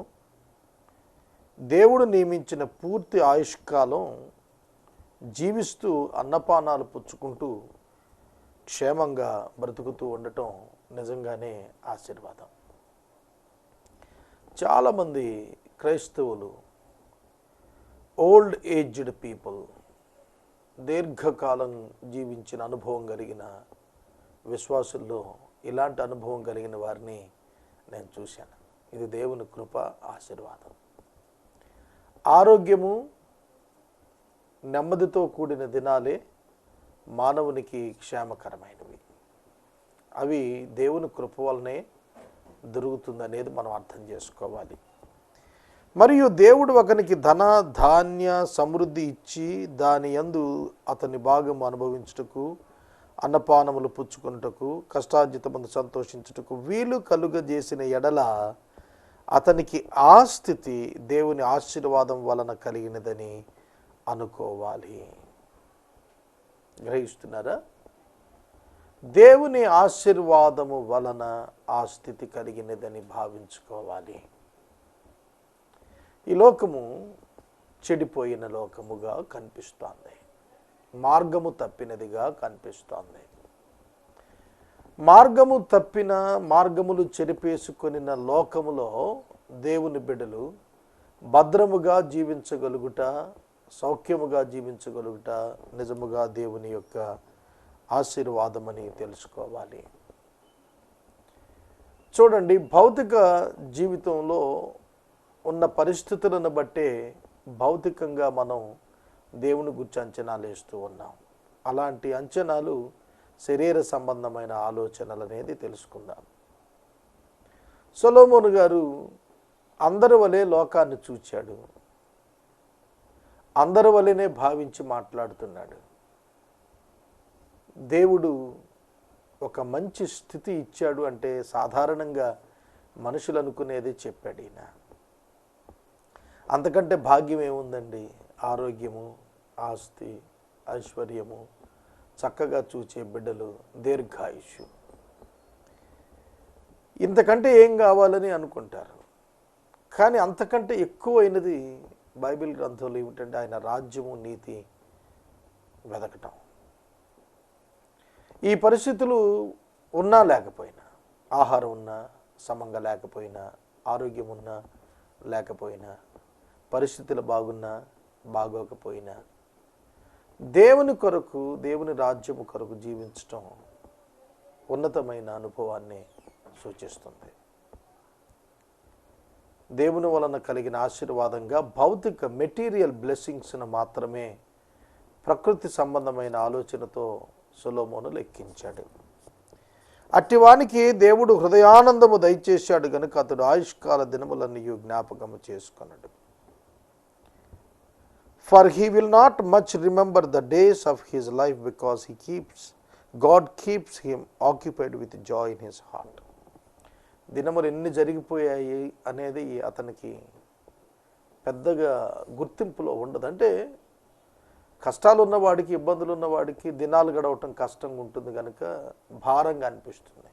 [SPEAKER 1] దేవుడు నియమించిన పూర్తి ఆయుష్కాలం జీవిస్తూ అన్నపానాలు పుచ్చుకుంటూ క్షేమంగా బ్రతుకుతూ ఉండటం నిజంగానే ఆశీర్వాదం. చాలామంది క్రైస్తవులు, ఓల్డ్ ఏజ్డ్ పీపుల్, దీర్ఘకాలం జీవించిన అనుభవం కలిగిన విశ్వాసుల్లో ఇలాంటి అనుభవం కలిగిన వారిని నేను చూశాను. ఇది దేవుని కృప, ఆశీర్వాదం. ఆరోగ్యము, నెమ్మదితో కూడిన దినాలే మానవునికి క్షేమకరమైనవి. అవి దేవుని కృప వలనే దొరుకుతుందనేది మనం అర్థం చేసుకోవాలి. మరియు దేవుడు ఒకనికి ధన ధాన్య సమృద్ధి ఇచ్చి దాని యందు అతని భాగం అనుభవించుటకు, అన్నపానములు పుచ్చుకొనుటకు, కష్టార్జితమందు సంతోషించుటకు వీలు కలుగజేసిన ఎడల అతనికి ఆ స్థితి దేవుని ఆశీర్వాదం వలన కలిగినదని అనుకోవాలి. గ్రహిస్తున్నారా? దేవుని ఆశీర్వాదము వలన ఆ స్థితి కలిగినదని భావించుకోవాలి. ఈ లోకము చెడిపోయిన లోకముగా కనిపిస్తోంది, మార్గము తప్పినదిగా కనిపిస్తోంది. మార్గము తప్పిన, మార్గములు చెరిపేసుకొనిన లోకములో దేవుని బిడ్డలు భద్రముగా జీవించగలుగుట, సౌఖ్యముగా జీవించగలుగుట నిజముగా దేవుని యొక్క ఆశీర్వాదమని తెలుసుకోవాలి. చూడండి, భౌతిక జీవితంలో ఉన్న పరిస్థితులను బట్టే భౌతికంగా మనం దేవుని గురించి అంచనాలు వేస్తూ ఉన్నాం. అలాంటి అంచనాలు శరీర సంబంధమైన ఆలోచనలు అనేది తెలుసుకుందాం. సొలొమోను గారు అందరి వలె లోకాన్ని చూచాడు, అందరి వలెనే భావించి మాట్లాడుతున్నాడు. దేవుడు ఒక మంచి స్థితి ఇచ్చాడు అంటే సాధారణంగా మనుషులు అనుకునేది చెప్పాడు ఈయన. అంతకంటే భాగ్యం ఏముందండి? ఆరోగ్యము, ఆస్తి, ఐశ్వర్యము, చక్కగా చూచే బిడ్డలు, దీర్ఘాయుష్యు. ఇంతకంటే ఏం కావాలని అనుకుంటారు. కానీ అంతకంటే ఎక్కువైనది బైబిల్ గ్రంథంలో ఏమిటంటే ఆయన రాజ్యము, నీతి వెదకటం. ఈ పరిస్థితులు ఉన్నా లేకపోయినా, ఆహారం ఉన్నా సమంగా లేకపోయినా, ఆరోగ్యం ఉన్నా లేకపోయినా, పరిస్థితులు బాగున్నా బాగోకపోయినా, దేవుని కొరకు, దేవుని రాజ్యము కొరకు జీవించటం ఉన్నతమైన అనుభవాన్ని సూచిస్తుంది. దేవుని వలన కలిగిన ఆశీర్వాదంగా భౌతిక మెటీరియల్ బ్లెస్సింగ్స్ను మాత్రమే ప్రకృతి సంబంధమైన ఆలోచనతో సొలొమోను లెక్కించాడు. అట్టివానికి దేవుడు హృదయానందము దయచేశాడు గనుక అతడు ఆయుష్కాల దినములన్నీ జ్ఞాపకము చేసుకొనడు. For he will not much remember the days of his life because God keeps him occupied with joy in his heart. దినములు ఎన్ని జరిగిపోయాయి అనేది అతనికి పెద్దగా గుర్తింపులో ఉండదు. అంటే కష్టాలు ఉన్నవాడికి, ఇబ్బందులు ఉన్నవాడికి దినాలు గడవటం కష్టంగా ఉంటుంది కనుక భారంగా అనిపిస్తుంది.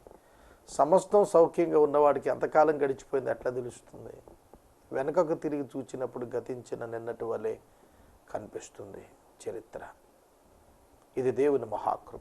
[SPEAKER 1] సమస్తం సౌఖ్యంగా ఉన్నవాడికి ఎంతకాలం గడిచిపోయింది ఎట్లా తెలుస్తుంది? వెనకకు తిరిగి చూచినప్పుడు గతించిన నిన్నటి వలె కనిపిస్తుంది చరిత్ర. ఇది దేవుని మహాకృప.